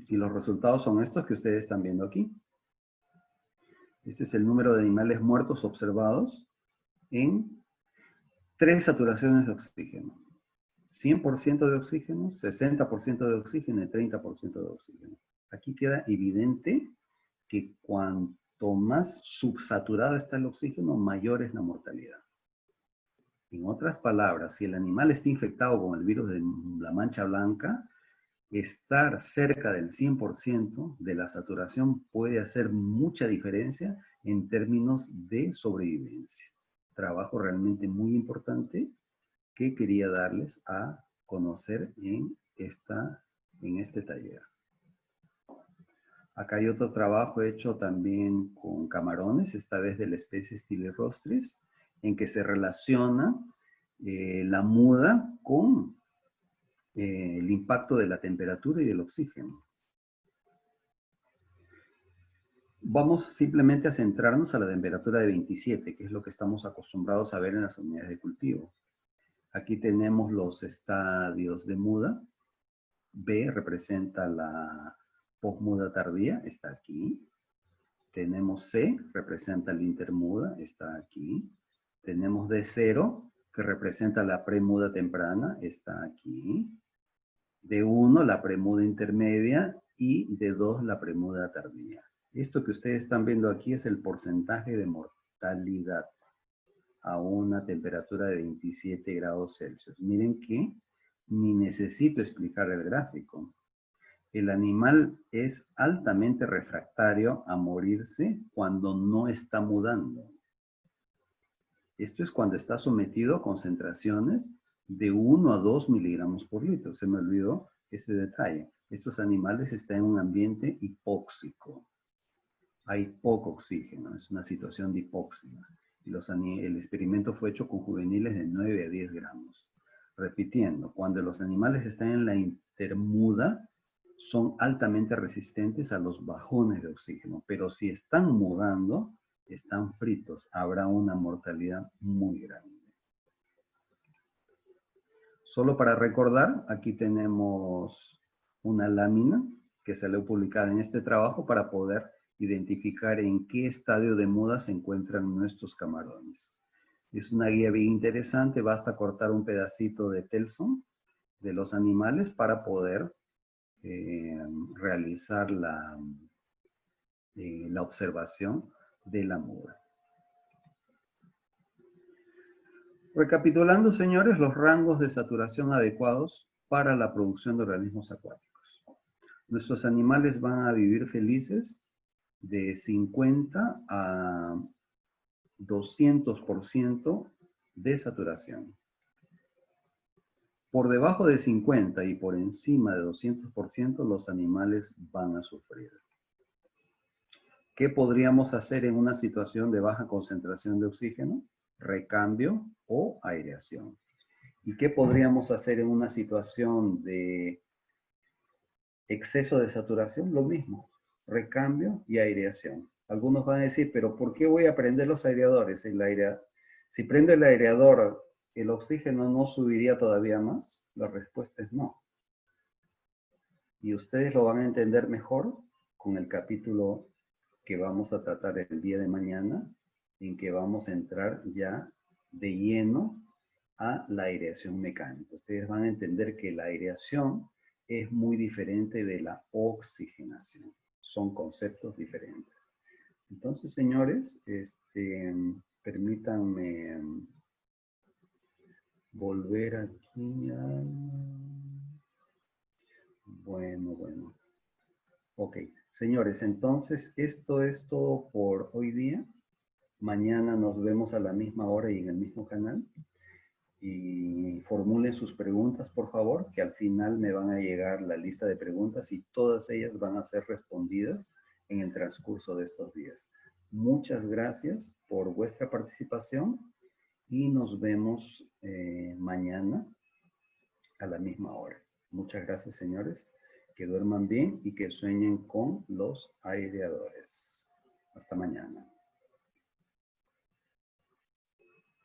Y los resultados son estos que ustedes están viendo aquí. Este es el número de animales muertos observados en 3 saturaciones de oxígeno. 100% de oxígeno, 60% de oxígeno y 30% de oxígeno. Aquí queda evidente que cuanto más subsaturado está el oxígeno, mayor es la mortalidad. En otras palabras, si el animal está infectado con el virus de la mancha blanca, estar cerca del 100% de la saturación puede hacer mucha diferencia en términos de sobrevivencia. Trabajo realmente muy importante que quería darles a conocer en este taller. Acá hay otro trabajo hecho también con camarones, esta vez de la especie Stylirostris, en que se relaciona la muda con el impacto de la temperatura y del oxígeno. Vamos simplemente a centrarnos a la temperatura de 27, que es lo que estamos acostumbrados a ver en las unidades de cultivo. Aquí tenemos los estadios de muda. B representa la posmuda tardía, está aquí. Tenemos C, representa la intermuda, está aquí. Tenemos D0, que representa la premuda temprana, está aquí. D1, la premuda intermedia, y D2, la premuda tardía. Esto que ustedes están viendo aquí es el porcentaje de mortalidad a una temperatura de 27 grados Celsius. Miren que ni necesito explicar el gráfico. El animal es altamente refractario a morirse cuando no está mudando. Esto es cuando está sometido a concentraciones de 1 a 2 miligramos por litro. Se me olvidó ese detalle. Estos animales están en un ambiente hipóxico. Hay poco oxígeno, es una situación de hipoxia. Y el experimento fue hecho con juveniles de 9 a 10 gramos. Repitiendo, cuando los animales están en la intermuda, son altamente resistentes a los bajones de oxígeno, pero si están mudando, están fritos, habrá una mortalidad muy grande. Solo para recordar, aquí tenemos una lámina que salió publicada en este trabajo para poder identificar en qué estadio de muda se encuentran nuestros camarones. Es una guía bien interesante, basta cortar un pedacito de telson de los animales para poder realizar la observación de la muda. Recapitulando, señores, los rangos de saturación adecuados para la producción de organismos acuáticos. Nuestros animales van a vivir felices de 50 a 200% de saturación. Por debajo de 50 y por encima de 200%, los animales van a sufrir. ¿Qué podríamos hacer en una situación de baja concentración de oxígeno? Recambio o aireación. ¿Y qué podríamos hacer en una situación de exceso de saturación? Lo mismo, recambio y aireación. Algunos van a decir, pero ¿por qué voy a prender los aireadores? Si prendo el aireador, ¿el oxígeno no subiría todavía más? La respuesta es no. Y ustedes lo van a entender mejor con el capítulo que vamos a tratar el día de mañana, en que vamos a entrar ya de lleno a la aireación mecánica. Ustedes van a entender que la aireación es muy diferente de la oxigenación. Son conceptos diferentes. Entonces, señores, permítanme volver aquí a... Bueno. Ok, señores, entonces esto es todo por hoy día. Mañana nos vemos a la misma hora y en el mismo canal. y formulen sus preguntas, por favor, que al final me van a llegar la lista de preguntas y todas ellas van a ser respondidas en el transcurso de estos días. Muchas gracias por vuestra participación y nos vemos mañana a la misma hora. Muchas gracias, señores. Que duerman bien y que sueñen con los aireadores. Hasta mañana.